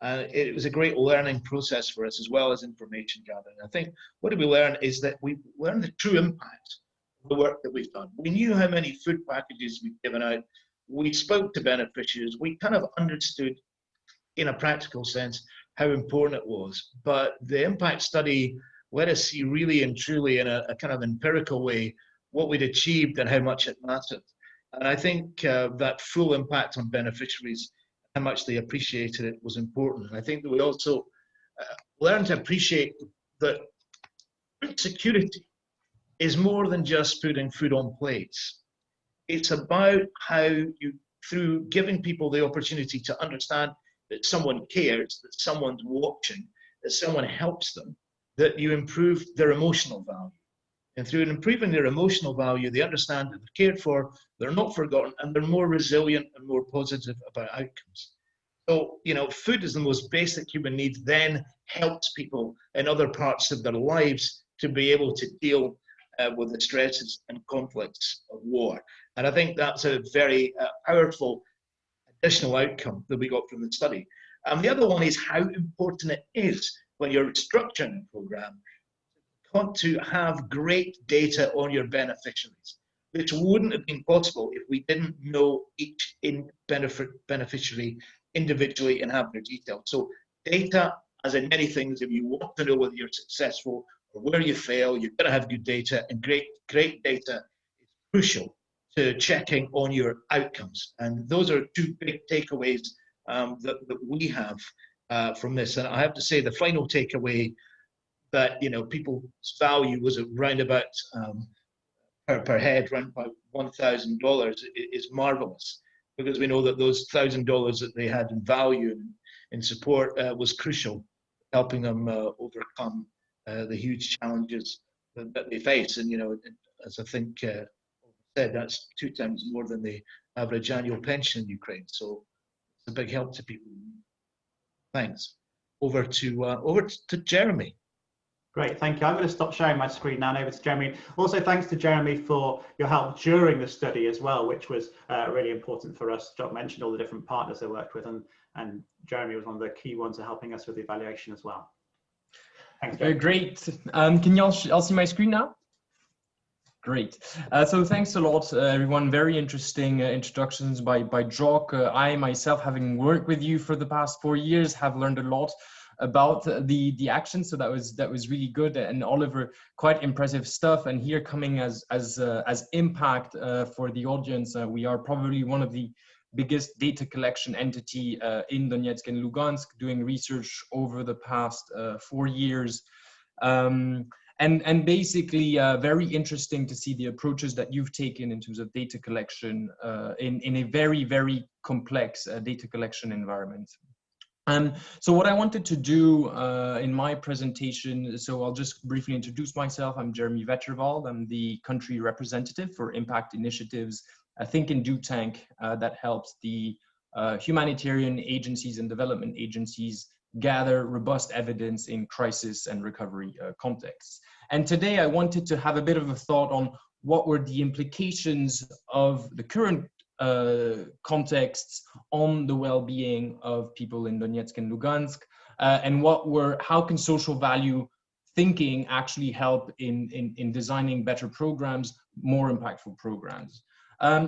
It was a great learning process for us, as well as information gathering. I think what did we learn is that we learned the true impact of the work that we've done. We knew how many food packages we've given out. We spoke to beneficiaries. We kind of understood, in a practical sense, how important it was. But the impact study let us see really and truly in a kind of empirical way what we'd achieved and how much it mattered. And I think that full impact on beneficiaries, how much they appreciated it, was important. And I think that we also learned to appreciate that food security is more than just putting food on plates. It's about how you through giving people the opportunity to understand that someone cares, that someone's watching, that someone helps them, that you improve their emotional value. And through improving their emotional value, they understand that they're cared for, they're not forgotten, and they're more resilient and more positive about outcomes. So, you know, food is the most basic human need, then helps people in other parts of their lives to be able to deal with the stresses and conflicts of war. And I think that's a very powerful additional outcome that we got from the study. The other one is how important it is when you're structuring a program to have great data on your beneficiaries, which wouldn't have been possible if we didn't know each beneficiary individually and have their details. So data, as in many things, if you want to know whether you're successful or where you fail, you're going to have good data, and great data is crucial to checking on your outcomes. And those are two big takeaways that we have from this. And I have to say, the final takeaway that, you know, people's value was around about per head, around about $1,000 is marvelous, because we know that those $1,000 that they had in value and in support was crucial, helping them overcome the huge challenges that they face. And, you know, as I think said, that's 2 times more than the average annual pension in Ukraine. So it's a big help to people. Thanks. Over to Jeremy. Great, thank you. I'm going to stop sharing my screen now and over to Jeremy. Also, thanks to Jeremy for your help during the study as well, which was really important for us. Jock mentioned all the different partners they worked with, and Jeremy was one of the key ones in helping us with the evaluation as well. Thanks, Jeremy. Great. Can you all see my screen now? Great. So thanks a lot, everyone. Very interesting introductions by Jock. I myself, having worked with you for the past 4 years, have learned a lot about the action, so that was really good. And Oliver, quite impressive stuff. And here, coming as impact for the audience, we are probably one of the biggest data collection entity in Donetsk and Lugansk, doing research over the past 4 years. And basically very interesting to see the approaches that you've taken in terms of data collection in a very, very complex data collection environment. So what I wanted to do in my presentation, so I'll just briefly introduce myself. I'm Jeremy Vetterwald. I'm the country representative for impact initiatives, I think in Do Tank, that helps the humanitarian agencies and development agencies gather robust evidence in crisis and recovery contexts. And today I wanted to have a bit of a thought on what were the implications of the current contexts on the well-being of people in Donetsk and Lugansk, and how can social value thinking actually help in designing better programs, more impactful programs.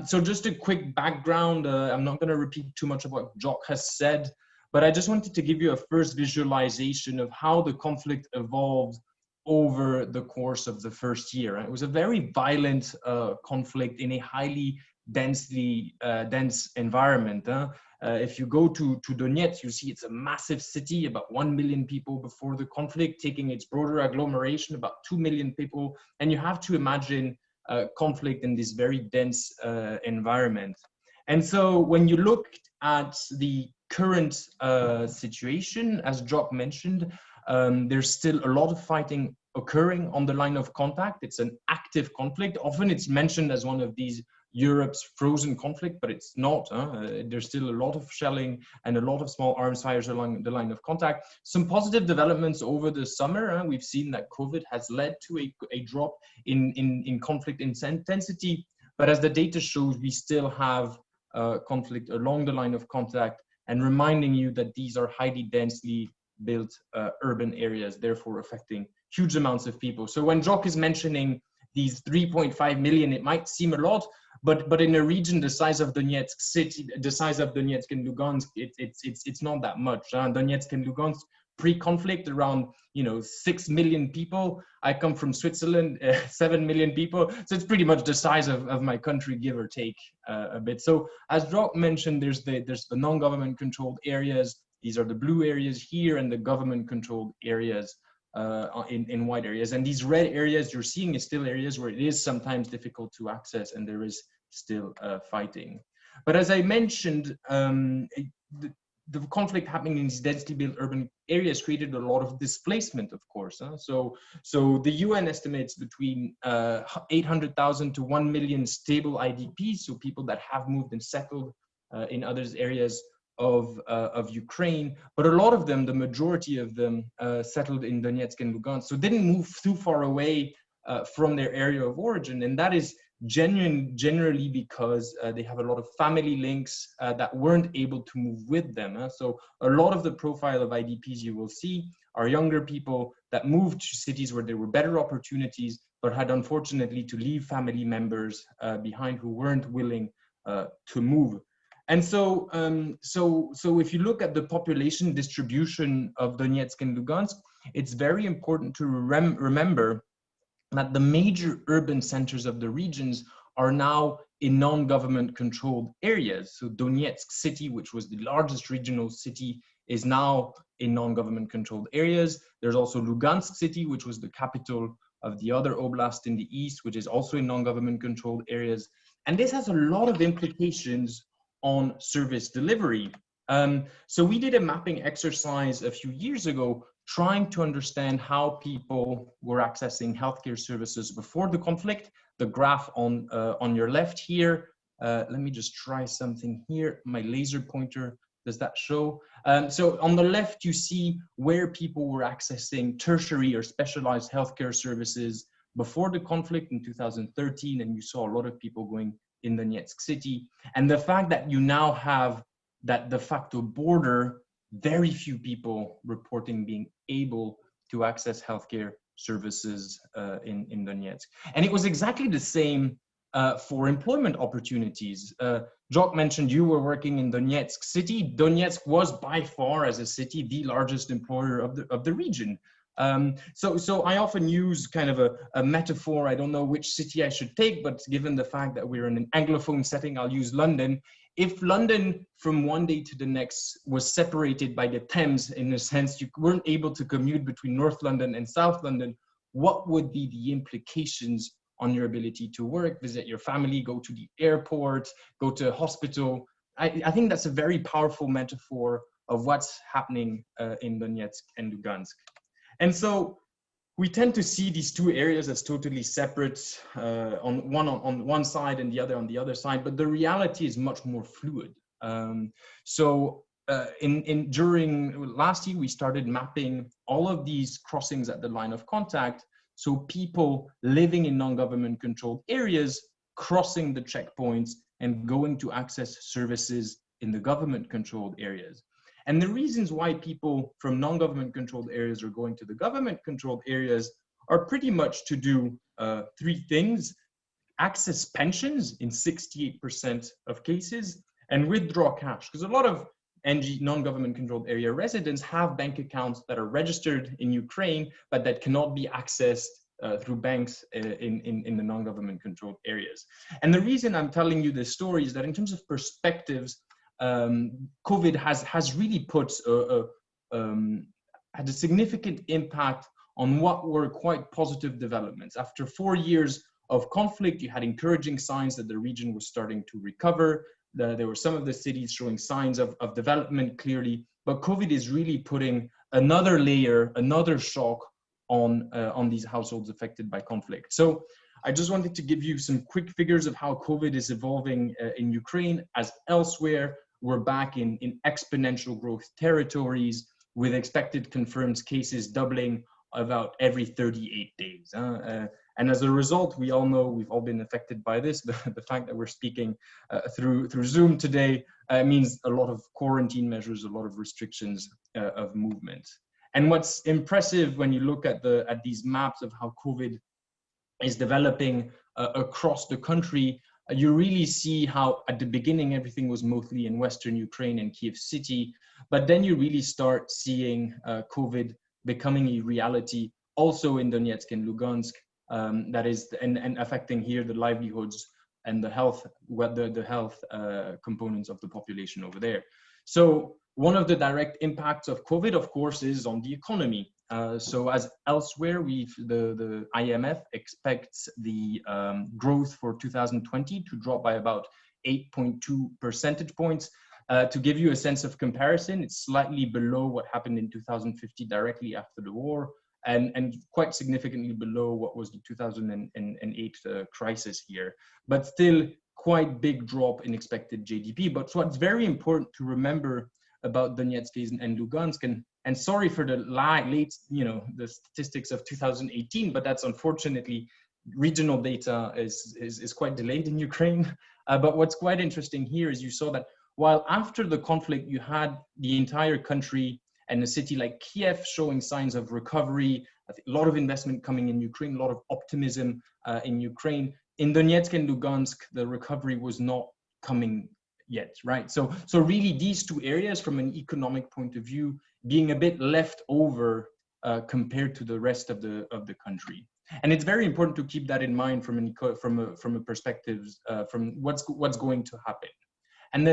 So just a quick background, I'm not going to repeat too much of what Jock has said, but I just wanted to give you a first visualization of how the conflict evolved over the course of the first year. It was a very violent conflict in a highly dense environment. If you go to Donetsk, you see it's a massive city, about 1 million people before the conflict, taking its broader agglomeration, about 2 million people. And you have to imagine conflict in this very dense environment. And so when you look at the current situation, as Jock mentioned, there's still a lot of fighting occurring on the line of contact. It's an active conflict. Often it's mentioned as one of these Europe's frozen conflict, but it's not. There's still a lot of shelling and a lot of small arms fires along the line of contact. Some positive developments over the summer. We've seen that COVID has led to a drop in conflict intensity, but as the data shows, we still have conflict along the line of contact, and reminding you that these are highly densely built urban areas, therefore affecting huge amounts of people. So when Jock is mentioning these 3.5 million, it might seem a lot, but in a region the size of Donetsk city, the size of Donetsk and Lugansk, it's not that much. Donetsk and Lugansk pre-conflict around 6 million people. I come from Switzerland, 7 million people, so it's pretty much the size of my country, give or take a bit. So as Jock mentioned, there's the non-government controlled areas. These are the blue areas here, and the government controlled areas in white areas. And these red areas you're seeing is still areas where it is sometimes difficult to access, and there is still fighting. But as I mentioned, the conflict happening in these densely built urban areas created a lot of displacement, of course. So the UN estimates between 800,000 to 1 million stable IDPs, so people that have moved and settled in other areas of Ukraine. But a lot of them, the majority of them, settled in Donetsk and Lugansk, so didn't move too far away from their area of origin. And that is generally because they have a lot of family links that weren't able to move with them. So a lot of the profile of IDPs you will see are younger people that moved to cities where there were better opportunities, but had unfortunately to leave family members behind who weren't willing to move. And so if you look at the population distribution of Donetsk and Lugansk, it's very important to remember that the major urban centers of the regions are now in non-government controlled areas. So Donetsk city, which was the largest regional city, is now in non-government controlled areas. There's also Lugansk city, which was the capital of the other oblast in the east, which is also in non-government controlled areas. And this has a lot of implications on service delivery. So we did a mapping exercise a few years ago trying to understand how people were accessing healthcare services before the conflict. The graph on your left here, let me just try something here. My laser pointer, does that show? So on the left, you see where people were accessing tertiary or specialized healthcare services before the conflict in 2013, and you saw a lot of people going in Donetsk city. And the fact that you now have that de facto border, very few people reporting being able to access healthcare services in Donetsk. And it was exactly the same for employment opportunities. Jock mentioned you were working in Donetsk city. Donetsk was by far, as a city, the largest employer of the region. So I often use kind of a metaphor. I don't know which city I should take, but given the fact that we're in an Anglophone setting, I'll use London. If London from one day to the next was separated by the Thames, in a sense, you weren't able to commute between North London and South London, what would be the implications on your ability to work, visit your family, go to the airport, go to a hospital? I think that's a very powerful metaphor of what's happening in Donetsk and Lugansk. And so we tend to see these two areas as totally separate, on one side and the other on the other side, but the reality is much more fluid. During last year, we started mapping all of these crossings at the line of contact. So people living in non-government controlled areas, crossing the checkpoints and going to access services in the government controlled areas. And the reasons why people from non-government controlled areas are going to the government controlled areas are pretty much to do three things: access pensions in 68% of cases, and withdraw cash. Because a lot of non-government controlled area residents have bank accounts that are registered in Ukraine, but that cannot be accessed through banks in the non-government controlled areas. And the reason I'm telling you this story is that in terms of perspectives, COVID has really had a significant impact on what were quite positive developments. After 4 years of conflict, you had encouraging signs that the region was starting to recover. There were some of the cities showing signs of development clearly, but COVID is really putting another layer, another shock on these households affected by conflict. So I just wanted to give you some quick figures of how COVID is evolving in Ukraine. As elsewhere, we're back in exponential growth territories, with expected confirmed cases doubling about every 38 days. And as a result, we all know we've all been affected by this. The fact that we're speaking through Zoom today means a lot of quarantine measures, a lot of restrictions of movement. And what's impressive when you look at these maps of how COVID is developing across the country, you really see how at the beginning everything was mostly in Western Ukraine and Kiev city, but then you really start seeing COVID becoming a reality also in Donetsk and Lugansk, that is, and affecting here the livelihoods and the health, components of the population over there. So one of the direct impacts of COVID, of course, is on the economy. So as elsewhere, the IMF expects the growth for 2020 to drop by about 8.2 percentage points. To give you a sense of comparison, it's slightly below what happened in 2050 directly after the war, and quite significantly below what was the 2008 crisis here, but still quite big drop in expected GDP. But what's very important to remember about Donetsk and Lugansk, and sorry for the late, the statistics of 2018, but that's unfortunately regional data is quite delayed in Ukraine. But what's quite interesting here is you saw that while after the conflict, you had the entire country and a city like Kiev showing signs of recovery, I think a lot of investment coming in Ukraine, a lot of optimism in Ukraine. In Donetsk and Lugansk, the recovery was not coming yet, right? So really these two areas from an economic point of view being a bit left over compared to the rest of the country. And it's very important to keep that in mind from a perspective from what's going to happen. And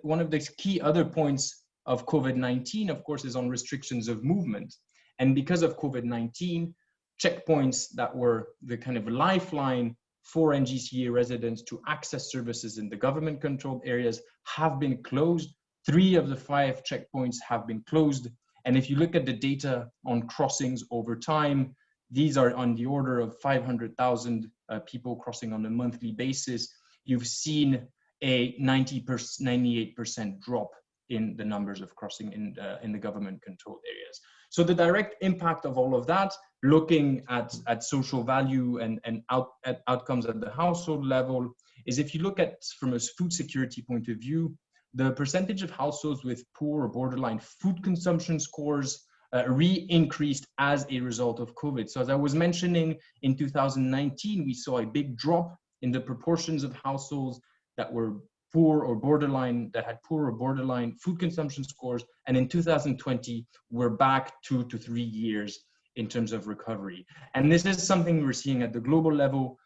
one of the key other points of COVID-19, of course, is on restrictions of movement. And because of COVID-19, checkpoints that were the kind of lifeline for NGCA residents to access services in the government-controlled areas have been closed. 3 of the 5 checkpoints have been closed. And if you look at the data on crossings over time, these are on the order of 500,000 people crossing on a monthly basis. You've seen a 98% drop in the numbers of crossing in the government-controlled areas. So the direct impact of all of that, looking at social value and at outcomes at the household level, is if you look at from a food security point of view, the percentage of households with poor or borderline food consumption scores re-increased as a result of COVID. So as I was mentioning, in 2019, we saw a big drop in the proportions of households that were poor or borderline, that had poor or borderline food consumption scores. And in 2020, we're back 2 to 3 years in terms of recovery. And this is something we're seeing at the global level.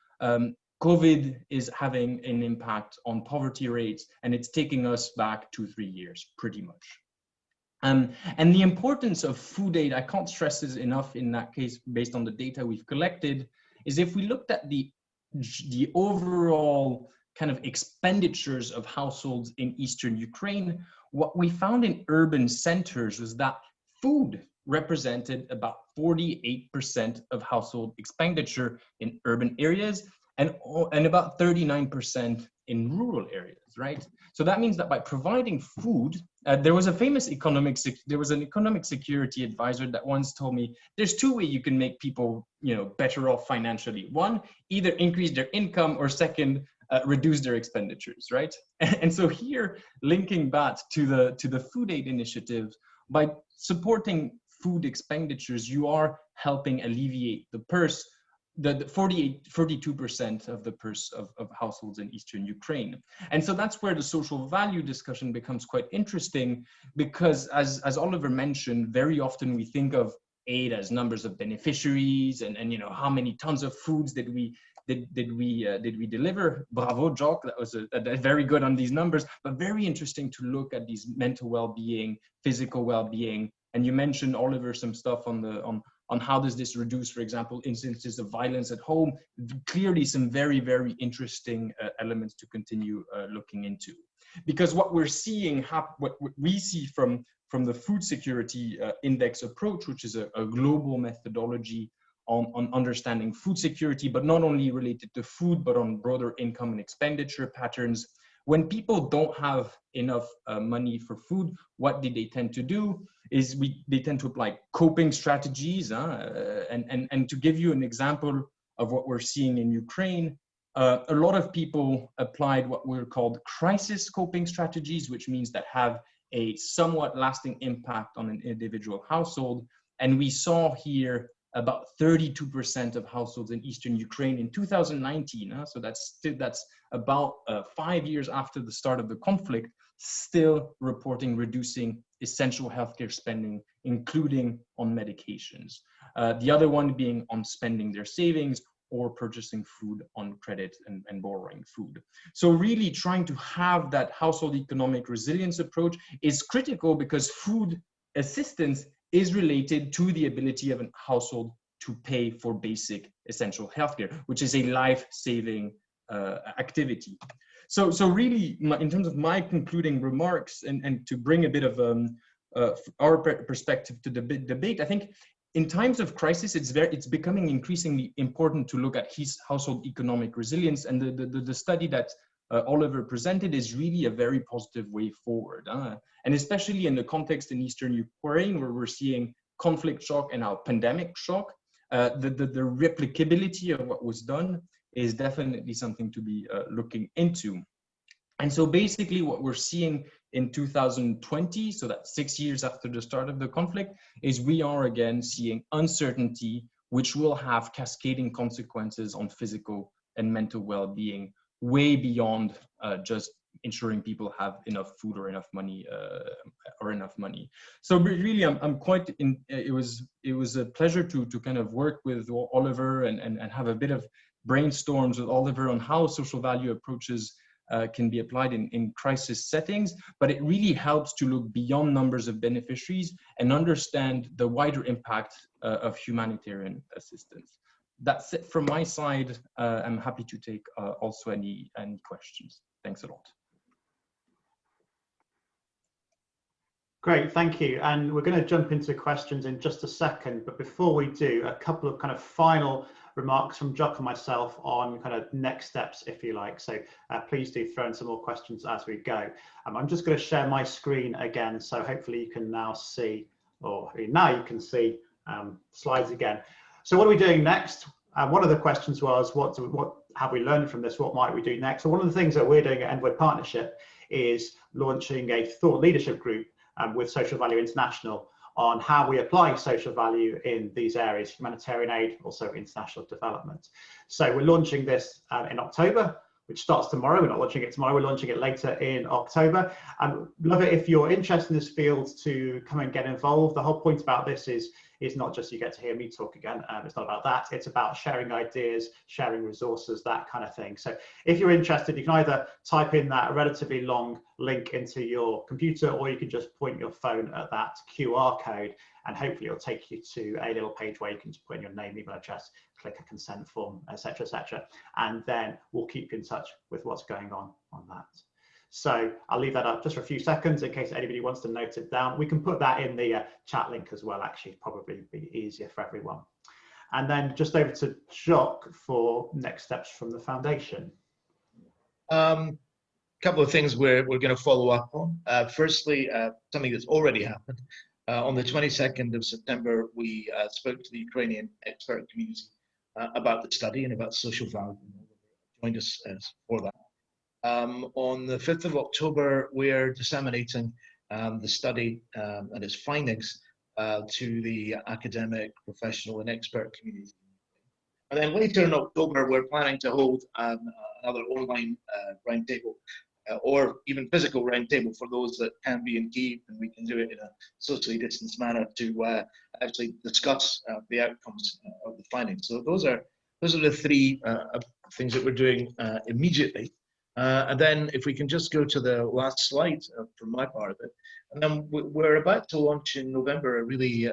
COVID is having an impact on poverty rates, and it's taking us back 2 to 3 years, pretty much. And the importance of food aid, I can't stress this enough in that case, based on the data we've collected, is if we looked at the overall kind of expenditures of households in Eastern Ukraine, what we found in urban centers was that food represented about 48% of household expenditure in urban areas and about 39% in rural areas, right? So that means that by providing food, there was an economic security advisor that once told me, there's 2 ways you can make people, better off financially. One, either increase their income, or second, reduce their expenditures, right? And so here, linking back to the food aid initiative, by supporting food expenditures, you are helping alleviate the purse, the 42% of the purse of households in Eastern Ukraine. And so that's where the social value discussion becomes quite interesting, because as Oliver mentioned, very often we think of aid as numbers of beneficiaries and how many tons of foods did we deliver. Bravo, Jock, that was very good on these numbers, but very interesting to look at these mental well-being, physical well-being. And you mentioned, Oliver, some stuff on how does this reduce, for example, instances of violence at home. Clearly some very, very interesting elements to continue looking into. Because what we're seeing, what we see from the food security index approach, which is a global methodology on understanding food security, but not only related to food, but on broader income and expenditure patterns. When people don't have enough money for food, what they tend to do is they tend to apply coping strategies. And to give you an example of what we're seeing in Ukraine, a lot of people applied what were called crisis coping strategies, which means that have a somewhat lasting impact on an individual household. And we saw here about 32% of households in Eastern Ukraine in 2019. So that's about 5 years after the start of the conflict, still reporting reducing essential healthcare spending, including on medications. The other one being on spending their savings or purchasing food on credit and borrowing food. So really trying to have that household economic resilience approach is critical, because food assistance is related to the ability of a household to pay for basic essential healthcare, which is a life-saving activity. So really, in terms of my concluding remarks, and to bring a bit of our perspective to the debate, I think in times of crisis, it's becoming increasingly important to look at household economic resilience, and the study that Oliver presented is really a very positive way forward, and especially in the context in Eastern Ukraine, where we're seeing conflict shock and now pandemic shock. The replicability of what was done is definitely something to be looking into. And so basically what we're seeing in 2020, so that's 6 years after the start of the conflict, is we are again seeing uncertainty, which will have cascading consequences on physical and mental well-being, way beyond just ensuring people have enough food or enough money So really, I'm quite in. It was a pleasure to kind of work with Oliver and have a bit of brainstorms with Oliver on how social value approaches can be applied in crisis settings. But it really helps to look beyond numbers of beneficiaries and understand the wider impact of humanitarian assistance. That's it from my side. I'm happy to take also any questions. Thanks a lot. Great, thank you. And we're going to jump into questions in just a second. But before we do, a couple of kind of final remarks from Jock and myself on kind of next steps, if you like. So please do throw in some more questions as we go. I'm just going to share my screen again. So hopefully you can now see, or now you can see slides again. So what are we doing next? One of the questions was, what have we learned from this? What might we do next? So one of the things that we're doing at Envoy Partnership is launching a thought leadership group with Social Value International on how we apply social value in these areas, humanitarian aid, also international development. So we're launching this in October, which starts tomorrow. We're not launching it tomorrow, we're launching it later in October. I'd love it if you're interested in this field to come and get involved. The whole point about this is not just you get to hear me talk again. It's not about that. It's about sharing ideas, sharing resources, that kind of thing. So if you're interested, you can either type in that relatively long link into your computer, or you can just point your phone at that QR code, and hopefully it'll take you to a little page where you can just put in your name, email address, click a consent form, etc., etc. And then we'll keep you in touch with what's going on that. So I'll leave that up just for a few seconds in case anybody wants to note it down. We can put that in the chat link as well, actually, probably be easier for everyone. And then just over to Jock for next steps from the foundation. Couple of things we're going to follow up on. Firstly, something that's already happened. On the 22nd of September, we spoke to the Ukrainian expert community about the study and about social value. Joined us for that. On the 5th of October, we're disseminating the study and its findings to the academic, professional, and expert community. And then later in October, we're planning to hold another online roundtable, or even physical roundtable for those that can be in Kyiv, and we can do it in a socially distanced manner to actually discuss the outcomes of the findings. So those are the three things that we're doing immediately. And then if we can just go to the last slide from my part of it, and then we're about to launch in November a really,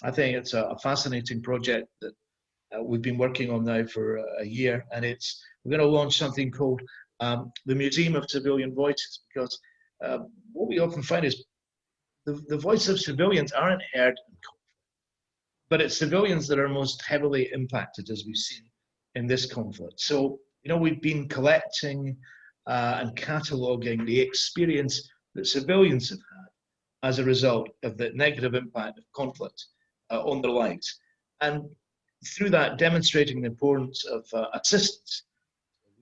I think it's a fascinating project that we've been working on now for a year, and we're going to launch something called the Museum of Civilian Voices, because what we often find is the voice of civilians aren't heard in conflict, but it's civilians that are most heavily impacted, as we've seen in this conflict. So, you know, we've been collecting and cataloguing the experience that civilians have had as a result of the negative impact of conflict on their lives. And through that, demonstrating the importance of assistance.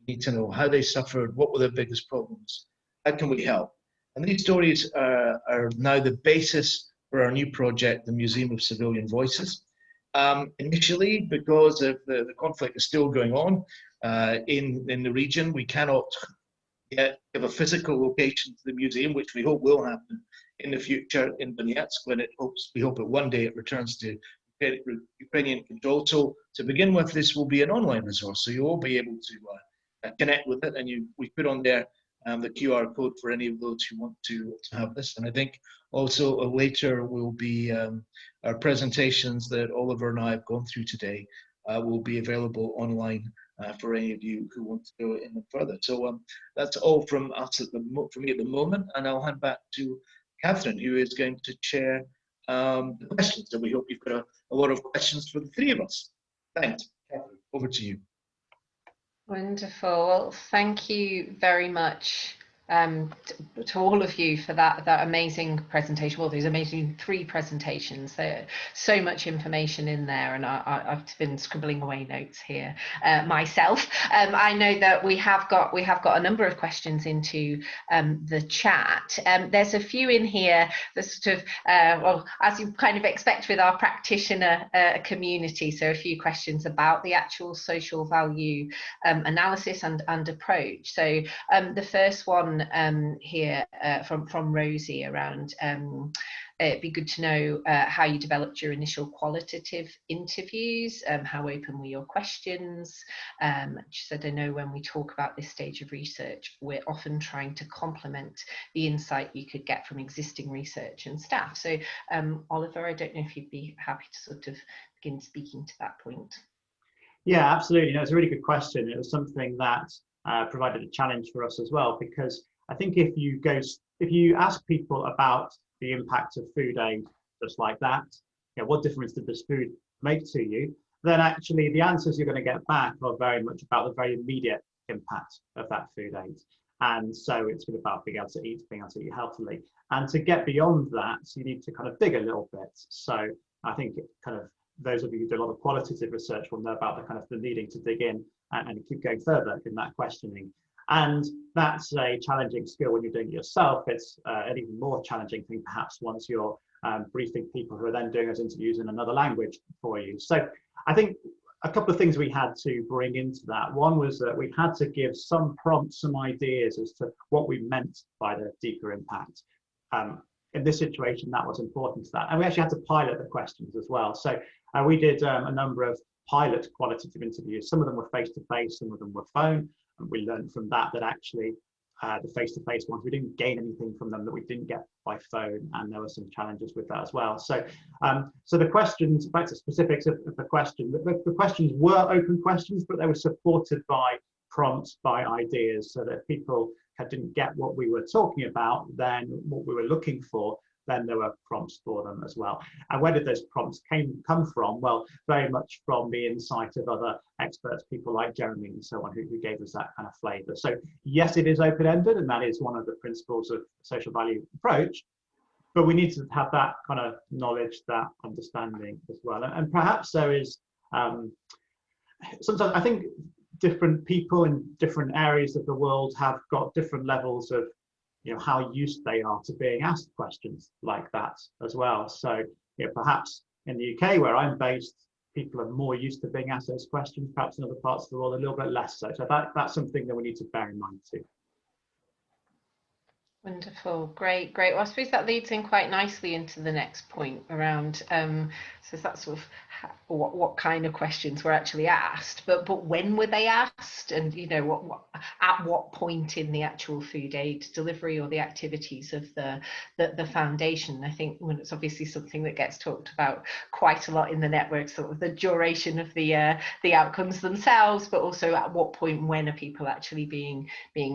We need to know how they suffered, what were their biggest problems, how can we help? And these stories are now the basis for our new project, the Museum of Civilian Voices. Initially, because of the conflict is still going on in the region, we cannot yet give a physical location to the museum, which we hope will happen in the future in Donetsk, when we hope that one day it returns to Ukrainian control. So to begin with, this will be an online resource, so you will be able to connect with it, and we put on there the QR code for any of those who want to have this. And I think also later will be our presentations that Oliver and I have gone through today will be available online for any of you who want to go in them further. So that's all from us from me at the moment, and I'll hand back to Catherine, who is going to chair the questions. And we hope you've got a lot of questions for the three of us. Thanks. Catherine, over to you. Wonderful. Well, thank you very much to all of you for that amazing presentation. Well, these amazing 3 presentations. There's so much information in there, and I've been scribbling away notes here myself. I know that we have got a number of questions into the chat. There's a few in here that sort of well, as you kind of expect with our practitioner community. So a few questions about the actual social value analysis and approach. So the first one here from Rosie around it'd be good to know how you developed your initial qualitative interviews, how open were your questions. She said, I know when we talk about this stage of research, we're often trying to complement the insight you could get from existing research and staff. So Oliver, I don't know if you'd be happy to sort of begin speaking to that point. Yeah, absolutely. No, it's a really good question. It was something that provided a challenge for us as well, because I think if you ask people about the impact of food aid, just like that, what difference did this food make to you, then actually the answers you're going to get back are very much about the very immediate impact of that food aid. And so it's about being able to eat healthily. And to get beyond that, you need to kind of dig a little bit. So I think it kind of, those of you who do a lot of qualitative research will know about the kind of the needing to dig in and keep going further in that questioning. And that's a challenging skill when you're doing it yourself. It's an even more challenging thing perhaps once you're briefing people who are then doing those interviews in another language for you. So I think a couple of things we had to bring into that. One was that we had to give some prompts, some ideas as to what we meant by the deeper impact. In this situation, that was important to that. And we actually had to pilot the questions as well. So we did a number of pilot qualitative interviews. Some of them were face-to-face, some of them were phone. And we learned from that actually the face-to-face ones, we didn't gain anything from them that we didn't get by phone, and there were some challenges with that as well. So, so the questions, back to specifics of the question, the questions were open questions, but they were supported by prompts, by ideas, so that if people didn't get what we were talking about, then what we were looking for, then there were prompts for them as well. And where did those prompts come from? Well, very much from the insight of other experts, people like Jeremy and so on, who gave us that kind of flavour. So yes, it is open-ended, and that is one of the principles of social value approach, but we need to have that kind of knowledge, that understanding as well. And perhaps there is, sometimes I think different people in different areas of the world have got different levels of how used they are to being asked questions like that as well. So perhaps in the UK where I'm based, people are more used to being asked those questions, perhaps in other parts of the world a little bit less so. So that's something that we need to bear in mind too. Wonderful, great. Well, I suppose that leads in quite nicely into the next point around, so that's sort of what kind of questions were actually asked, but when were they asked, and at what point in the actual food aid delivery or the activities of the foundation. I think when it's obviously something that gets talked about quite a lot in the network, sort of the duration of the outcomes themselves, but also at what point, when are people actually being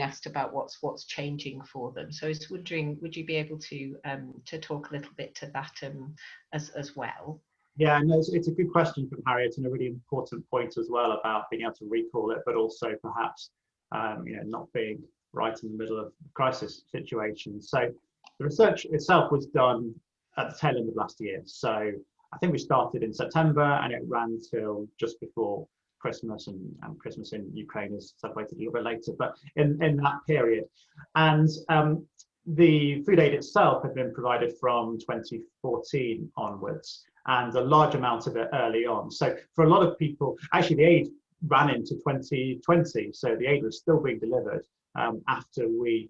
asked about what's changing for them. So I was wondering, would you be able to talk a little bit to that as well? Yeah, no, it's a good question from Harriet, and a really important point as well about being able to recall it, but also perhaps not being right in the middle of a crisis situation. So the research itself was done at the tail end of last year. So I think we started in September and it ran till just before Christmas, and Christmas in Ukraine is celebrated a little bit later, but in that period. And the food aid itself had been provided from 2014 onwards, and a large amount of it early on. So for a lot of people, actually the aid ran into 2020, so the aid was still being delivered after we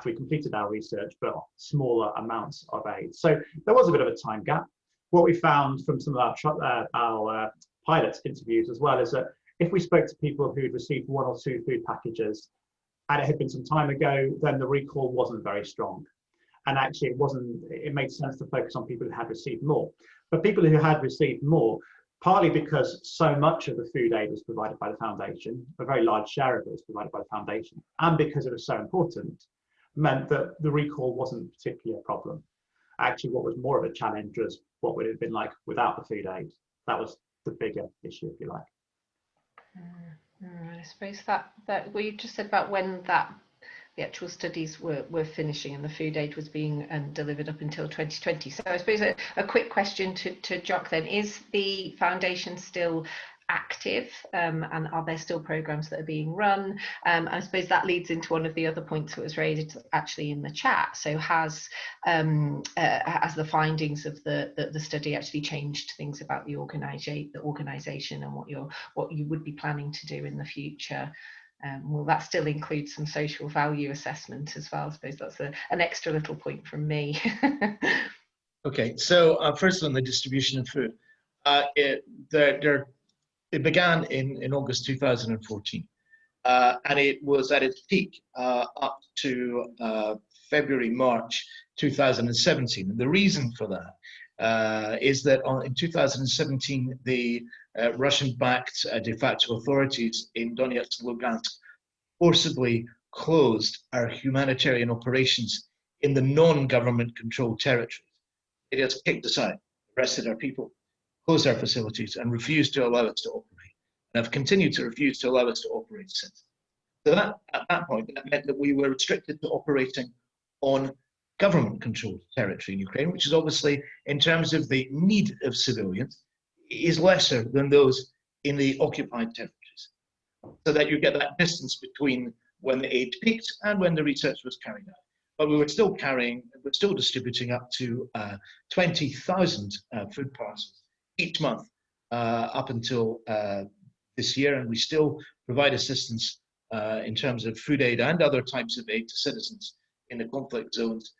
completed our research, but smaller amounts of aid. So there was a bit of a time gap. What we found from some of our pilot interviews as well is that if we spoke to people who'd received 1 or 2 food packages and it had been some time ago, then the recall wasn't very strong. And actually it made sense to focus on people who had received more. But people who had received more partly because so much of the food aid was provided by the foundation, a very large share of it was provided by the foundation, and because it was so important, meant that the recall wasn't particularly a problem. Actually, what was more of a challenge was what would it have been like without the food aid. That was the bigger issue, if you like. I suppose that we just said about when the actual studies were finishing and the food aid was being delivered up until 2020. So I suppose a quick question to Jock then, is the foundation still active, and are there still programs that are being run? I suppose that leads into one of the other points that was raised actually in the chat. So has the findings of the study actually changed things about the organisation and what you would be planning to do in the future? Will that still include some social value assessment as well? I suppose that's an extra little point from me. Okay, so first on the distribution of food, it began in August 2014, and it was at its peak up to February, March 2017. And the reason for that is that in 2017, the Russian-backed de facto authorities in Donetsk and Lugansk forcibly closed our humanitarian operations in the non-government controlled territories. It has kicked us out, arrested our people, closed our facilities, and refused to allow us to operate, and have continued to refuse to allow us to operate since. So at that point, that meant that we were restricted to operating on government-controlled territory in Ukraine, which is obviously, in terms of the need of civilians, is lesser than those in the occupied territories. So that you get that distance between when the aid peaked and when the research was carried out. But we're still distributing up to 20,000 food parcels each month up until this year, and we still provide assistance in terms of food aid and other types of aid to citizens in the conflict zones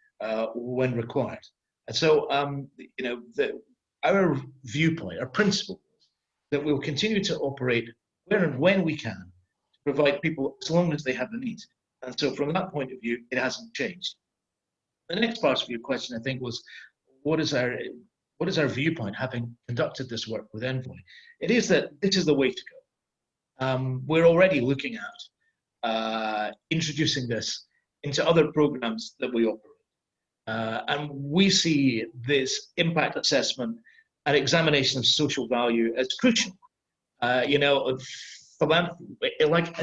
when required. And so, our viewpoint, our principle, is that we'll continue to operate where and when we can to provide people as long as they have the need. And so, from that point of view, it hasn't changed. The next part of your question, I think, was what is our viewpoint, having conducted this work with Envoy? It is that this is the way to go. We're already looking at introducing this into other programs that we operate. And we see this impact assessment and examination of social value as crucial. Like in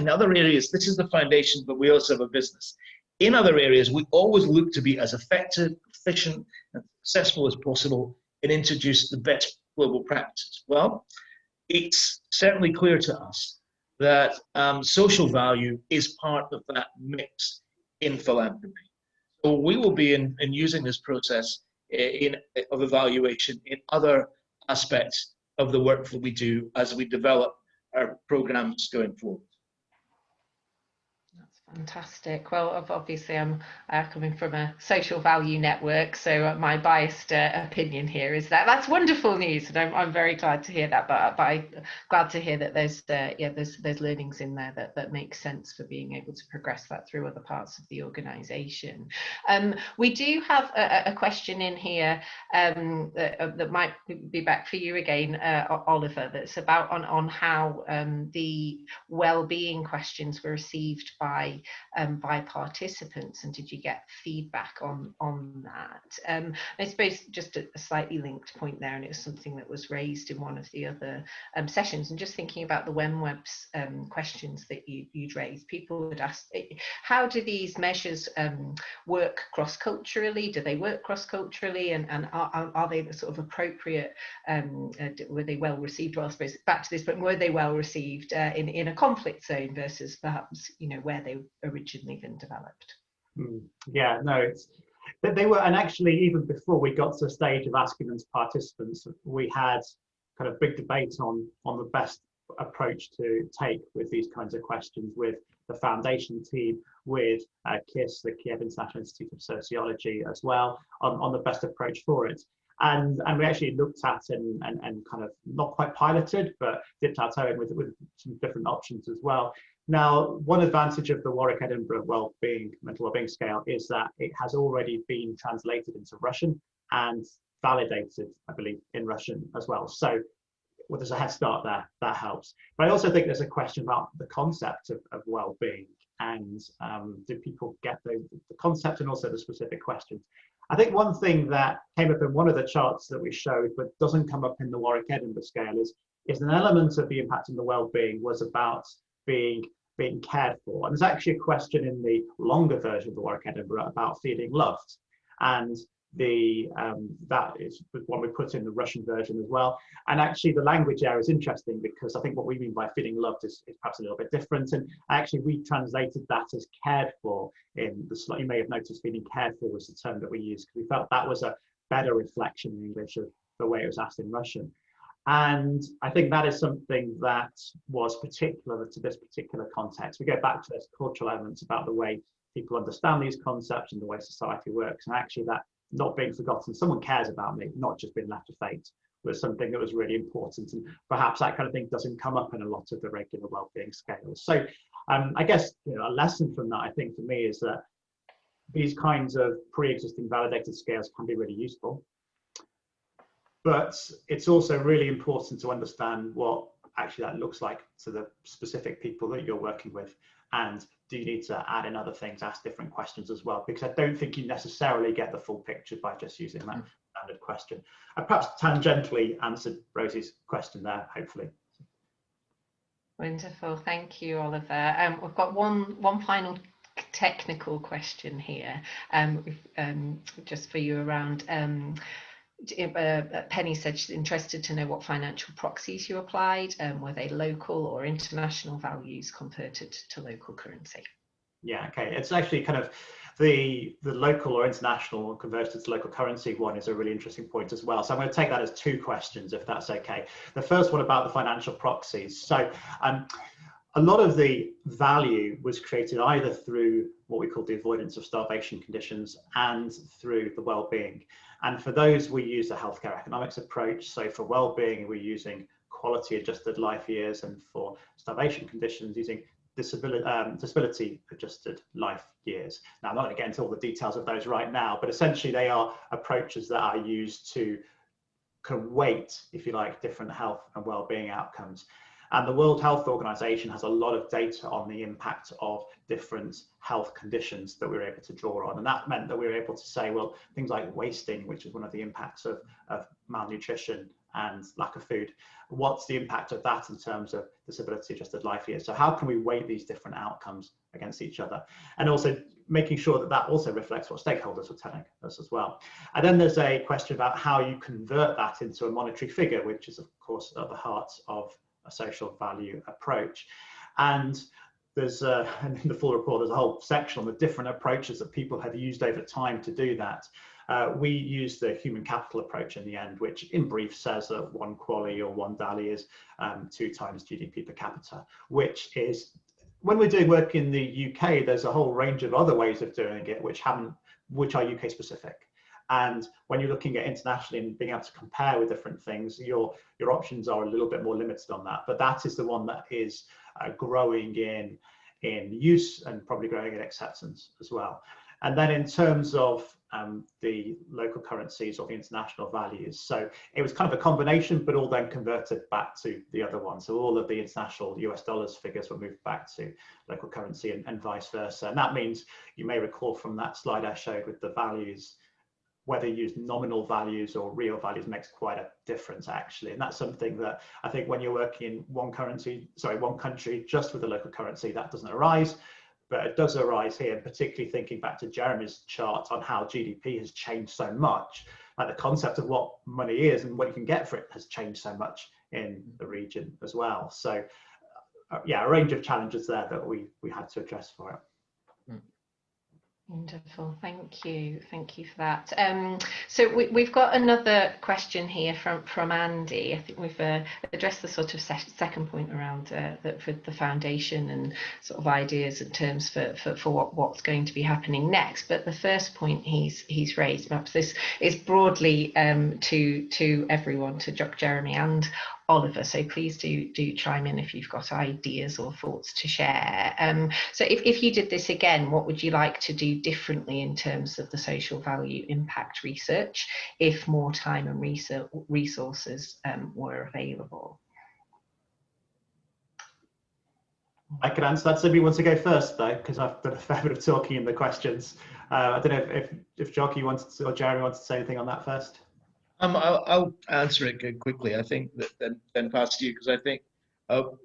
other areas, this is the foundation, but we also have a business. In other areas, we always look to be as effective, efficient, and successful as possible and introduce the best global practices. Well, it's certainly clear to us that social value is part of that mix in philanthropy. So we will be in using this process of evaluation in other aspects of the work that we do as we develop our programs going forward. Fantastic. Well, obviously I'm coming from a social value network, so my biased opinion here is that that's wonderful news, and I'm very glad to hear that. But I'm glad to hear that there's learnings in there that make sense for being able to progress that through other parts of the organisation. We do have a question in here that might be back for you again, Oliver. That's about on how the well-being questions were received by participants, and did you get feedback on that? I suppose just a slightly linked point there, and it was something that was raised in one of the other sessions, and just thinking about the WEMWEB's questions that you'd raised, people would ask, how do these measures work cross-culturally? Do they work cross-culturally, and are they the sort of appropriate, were they well received? Well, I suppose back to this, but were they well received in a conflict zone versus perhaps where they originally been developed? Yeah, no, they were, and actually even before we got to the stage of asking them to participants, we had kind of big debate on the best approach to take with these kinds of questions with the foundation team, with KISS, the Kiev International Institute of Sociology, as well, on the best approach for it. And we actually looked at and kind of not quite piloted, but dipped our toe in with some different options as well. Now, one advantage of the Warwick Edinburgh mental wellbeing scale is that it has already been translated into Russian and validated, I believe, in Russian as well. So well, there's a head start there, that helps. But I also think there's a question about the concept of well-being, and do people get the concept and also the specific questions. I think one thing that came up in one of the charts that we showed, but doesn't come up in the Warwick Edinburgh scale, is an element of the impact on the well-being was about being cared for. And there's actually a question in the longer version of the Warwick Edinburgh about feeling loved. And that is one we put in the Russian version as well. And actually the language there is interesting, because I think what we mean by feeling loved is perhaps a little bit different. And actually we translated that as cared for in the slide. You may have noticed feeling cared for was the term that we used, because we felt that was a better reflection in English of the way it was asked in Russian. And I think that is something that was particular to this particular context. We go back to those cultural elements about the way people understand these concepts and the way society works. And actually that not being forgotten, someone cares about me, not just being left to fate, was something that was really important. And perhaps that kind of thing doesn't come up in a lot of the regular wellbeing scales. So I guess a lesson from that, I think, for me, is that these kinds of pre-existing validated scales can be really useful. But it's also really important to understand what actually that looks like to the specific people that you're working with. And do you need to add in other things, ask different questions as well? Because I don't think you necessarily get the full picture by just using that standard question. I perhaps tangentially answered Rosie's question there, hopefully. Wonderful, thank you, Oliver. We've got one final technical question here, just for you around. Penny said she's interested to know what financial proxies you applied. Were they local or international values converted to local currency? Yeah, okay. It's actually kind of the local or international converted to local currency one is a really interesting point as well. So I'm going to take that as two questions, if that's okay. The first one about the financial proxies. So a lot of the value was created either through what we call the avoidance of starvation conditions and through the well-being. And for those, we use a healthcare economics approach. So for well-being, we're using quality adjusted life years, and for starvation conditions, using disability adjusted life years. Now, I'm not going to get into all the details of those right now, but essentially they are approaches that are used to kind of weight, if you like, different health and well-being outcomes. And the World Health Organization has a lot of data on the impact of different health conditions that we were able to draw on. And that meant that we were able to say, well, things like wasting, which is one of the impacts of malnutrition and lack of food, what's the impact of that in terms of disability adjusted life years? So how can we weight these different outcomes against each other? And also making sure that that also reflects what stakeholders are telling us as well. And then there's a question about how you convert that into a monetary figure, which is of course at the heart of a social value approach. And there's in the full report, there's a whole section on the different approaches that people have used over time to do that. We use the human capital approach in the end, which in brief says that 1 QALY or 1 DALY is 2 times GDP per capita, which is, when we're doing work in the UK, there's a whole range of other ways of doing it, which are UK specific. And when you're looking at internationally and being able to compare with different things, your options are a little bit more limited on that. But that is the one that is growing in use and probably growing in acceptance as well. And then in terms of the local currencies or the international values, so it was kind of a combination, but all then converted back to the other one. So all of the international US dollars figures were moved back to local currency and vice versa. And that means, you may recall from that slide I showed with the values, whether you use nominal values or real values makes quite a difference actually. And that's something that I think when you're working in one country just with the local currency, that doesn't arise, but it does arise here, particularly thinking back to Jeremy's chart on how GDP has changed so much. Like the concept of what money is and what you can get for it has changed so much in the region as well. So yeah, a range of challenges there that we had to address for it. Wonderful, thank you for that. So we've got another question here from Andy. I think we've addressed the sort of second point around for the foundation and sort of ideas and terms for what's going to be happening next. But the first point he's raised, perhaps this is broadly to everyone, to Jeremy and Oliver, so please do chime in if you've got ideas or thoughts to share. So if you did this again, what would you like to do differently in terms of the social value impact research if more time and resources were available? I can answer that. Somebody wants to go first, though, because I've done a fair bit of talking in the questions. I don't know if Jockey wanted to, or Jeremy wanted to say anything on that first. I'll answer it quickly. I think that then pass to you, because I think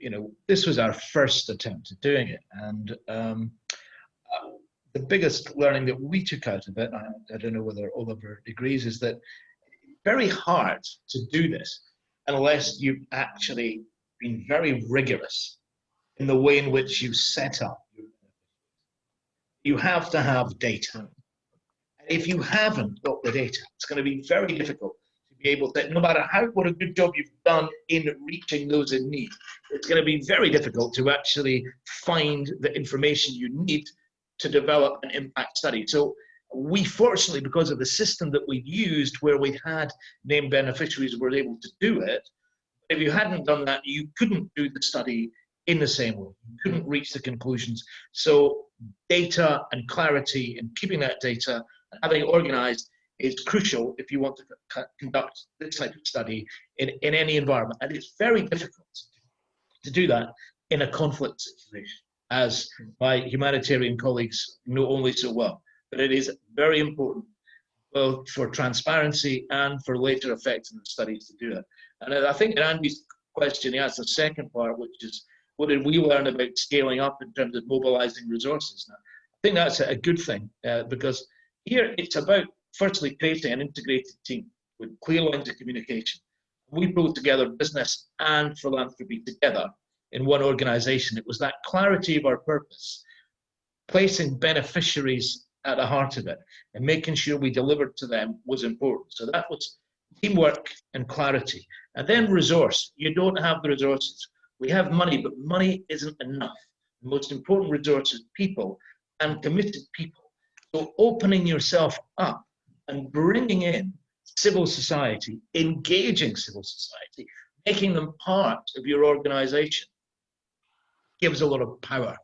you know, this was our first attempt at doing it, and the biggest learning that we took out of it, I don't know whether Oliver agrees, is that it's very hard to do this unless you've actually been very rigorous in the way in which you set up. You have to have data. If you haven't got the data, it's going to be very difficult to be able to, no matter what a good job you've done in reaching those in need, it's going to be very difficult to actually find the information you need to develop an impact study. So we, fortunately, because of the system that we used where we had named beneficiaries, were able to do it. If you hadn't done that, you couldn't do the study in the same way. You couldn't reach the conclusions. So data and clarity and keeping that data and having it organized is crucial if you want to conduct this type of study in any environment. And it's very difficult to do that in a conflict situation, as my humanitarian colleagues know only so well. But it is very important both for transparency and for later effectiveness studies to do that. And I think in Andy's question, he asked the second part, which is, what did we learn about scaling up in terms of mobilizing resources? Now, I think that's a good thing, because here it's about firstly creating an integrated team with clear lines of communication. We brought together business and philanthropy together in one organization. It was that clarity of our purpose, placing beneficiaries at the heart of it and making sure we delivered to them was important. So that was teamwork and clarity. And then resource. You don't have the resources. We have money, but money isn't enough. The most important resource is people, and committed people. So opening yourself up and bringing in civil society, engaging civil society, making them part of your organization gives a lot of power.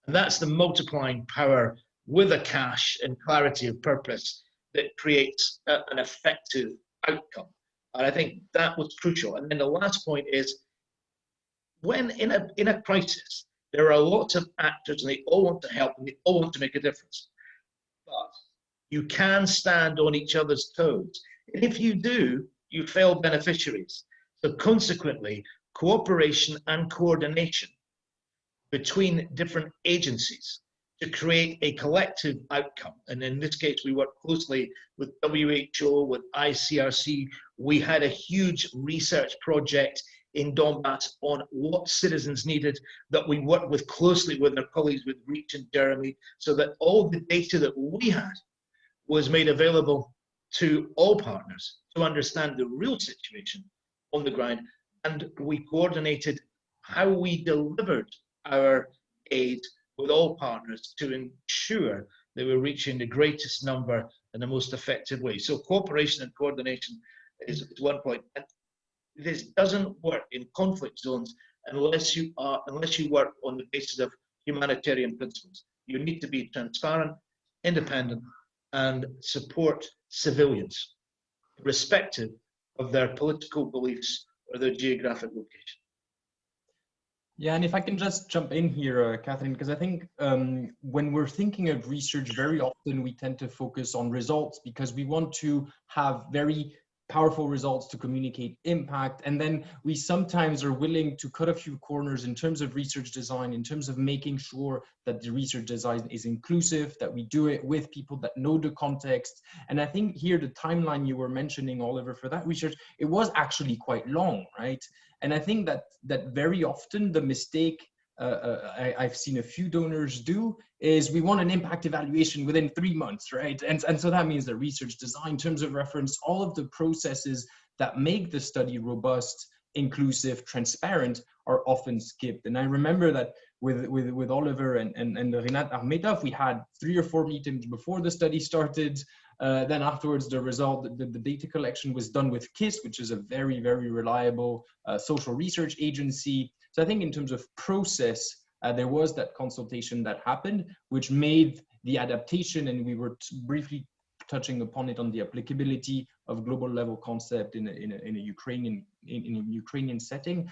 And that's the multiplying power with a cash and clarity of purpose that creates an effective outcome. And I think that was crucial. And then the last point is, when in a crisis, there are lots of actors and they all want to help and they all want to make a difference. But you can stand on each other's toes. And if you do, you fail beneficiaries. So consequently, cooperation and coordination between different agencies to create a collective outcome. And in this case, we worked closely with WHO, with ICRC. We had a huge research project in Donbass on what citizens needed, that we worked with closely with our colleagues with Reach and Jeremy, so that all the data that we had was made available to all partners to understand the real situation on the ground. And we coordinated how we delivered our aid with all partners to ensure they were reaching the greatest number in the most effective way. So cooperation and coordination is one point. And this doesn't work in conflict zones unless you work on the basis of humanitarian principles. You need to be transparent, independent, and support civilians, irrespective of their political beliefs or their geographic location. Yeah, and if I can just jump in here, Catherine, because I think when we're thinking of research, very often we tend to focus on results because we want to have very powerful results to communicate impact. And then we sometimes are willing to cut a few corners in terms of research design, in terms of making sure that the research design is inclusive, that we do it with people that know the context. And I think here the timeline you were mentioning, Oliver, for that research, it was actually quite long, right? And I think that very often the mistake I've seen a few donors do is we want an impact evaluation within 3 months, right? And so that means the research design, terms of reference, all of the processes that make the study robust, inclusive, transparent are often skipped. And I remember that with Oliver and Rinat Akhmetov, we had 3 or 4 meetings before the study started. Then afterwards, the result, the data collection was done with KISS, which is a very, very reliable social research agency. So I think in terms of process, there was that consultation that happened, which made the adaptation, and we were briefly touching upon it on the applicability of global level concept in a Ukrainian setting.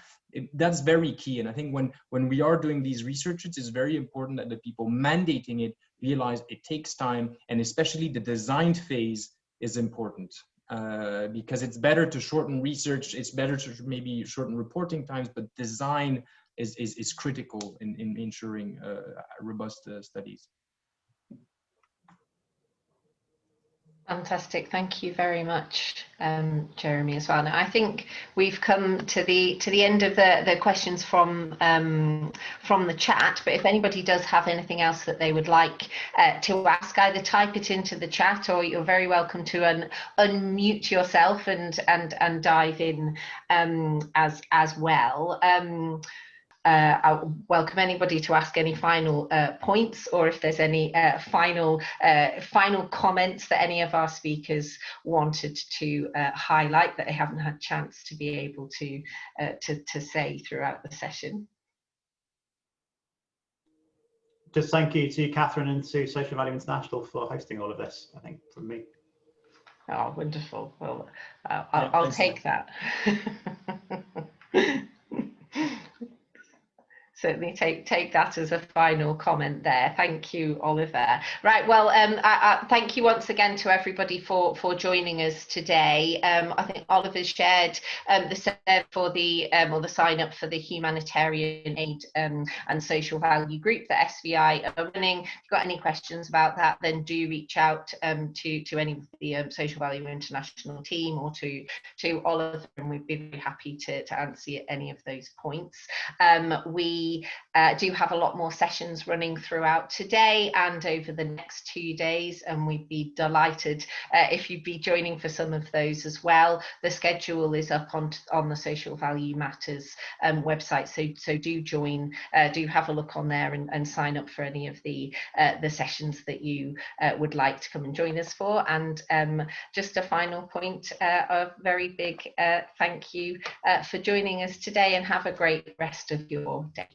That's very key. And I think when we are doing these researches, it's very important that the people mandating it realize it takes time, and especially the design phase is important. Because it's better to shorten research, it's better to maybe shorten reporting times, but design is critical in ensuring robust studies. Fantastic, thank you very much, Jeremy, as well. Now, I think we've come to the end of the questions from the chat. But if anybody does have anything else that they would like to ask, either type it into the chat, or you're very welcome to unmute yourself and dive in as well. I welcome anybody to ask any final points, or if there's any final comments that any of our speakers wanted to highlight that they haven't had a chance to be able to say throughout the session. Just thank you to Catherine and to Social Value International for hosting all of this, I think, from me. Oh, wonderful. Well, I'll take that. Certainly take that as a final comment there. Thank you, Oliver. Right, well, thank you once again to everybody for joining us today. I think Oliver shared the serve for the or the sign up for the Humanitarian Aid and Social Value group that SVI are running. If you've got any questions about that, then do reach out to any of the Social Value International team, or to Oliver, and we'd be very happy to answer any of those points. We do have a lot more sessions running throughout today and over the next 2 days, and we'd be delighted if you'd be joining for some of those as well. The schedule is up on the Social Value Matters website, so do join, do have a look on there and sign up for any of the sessions that you would like to come and join us for. And just a final point, a very big thank you for joining us today, and have a great rest of your day.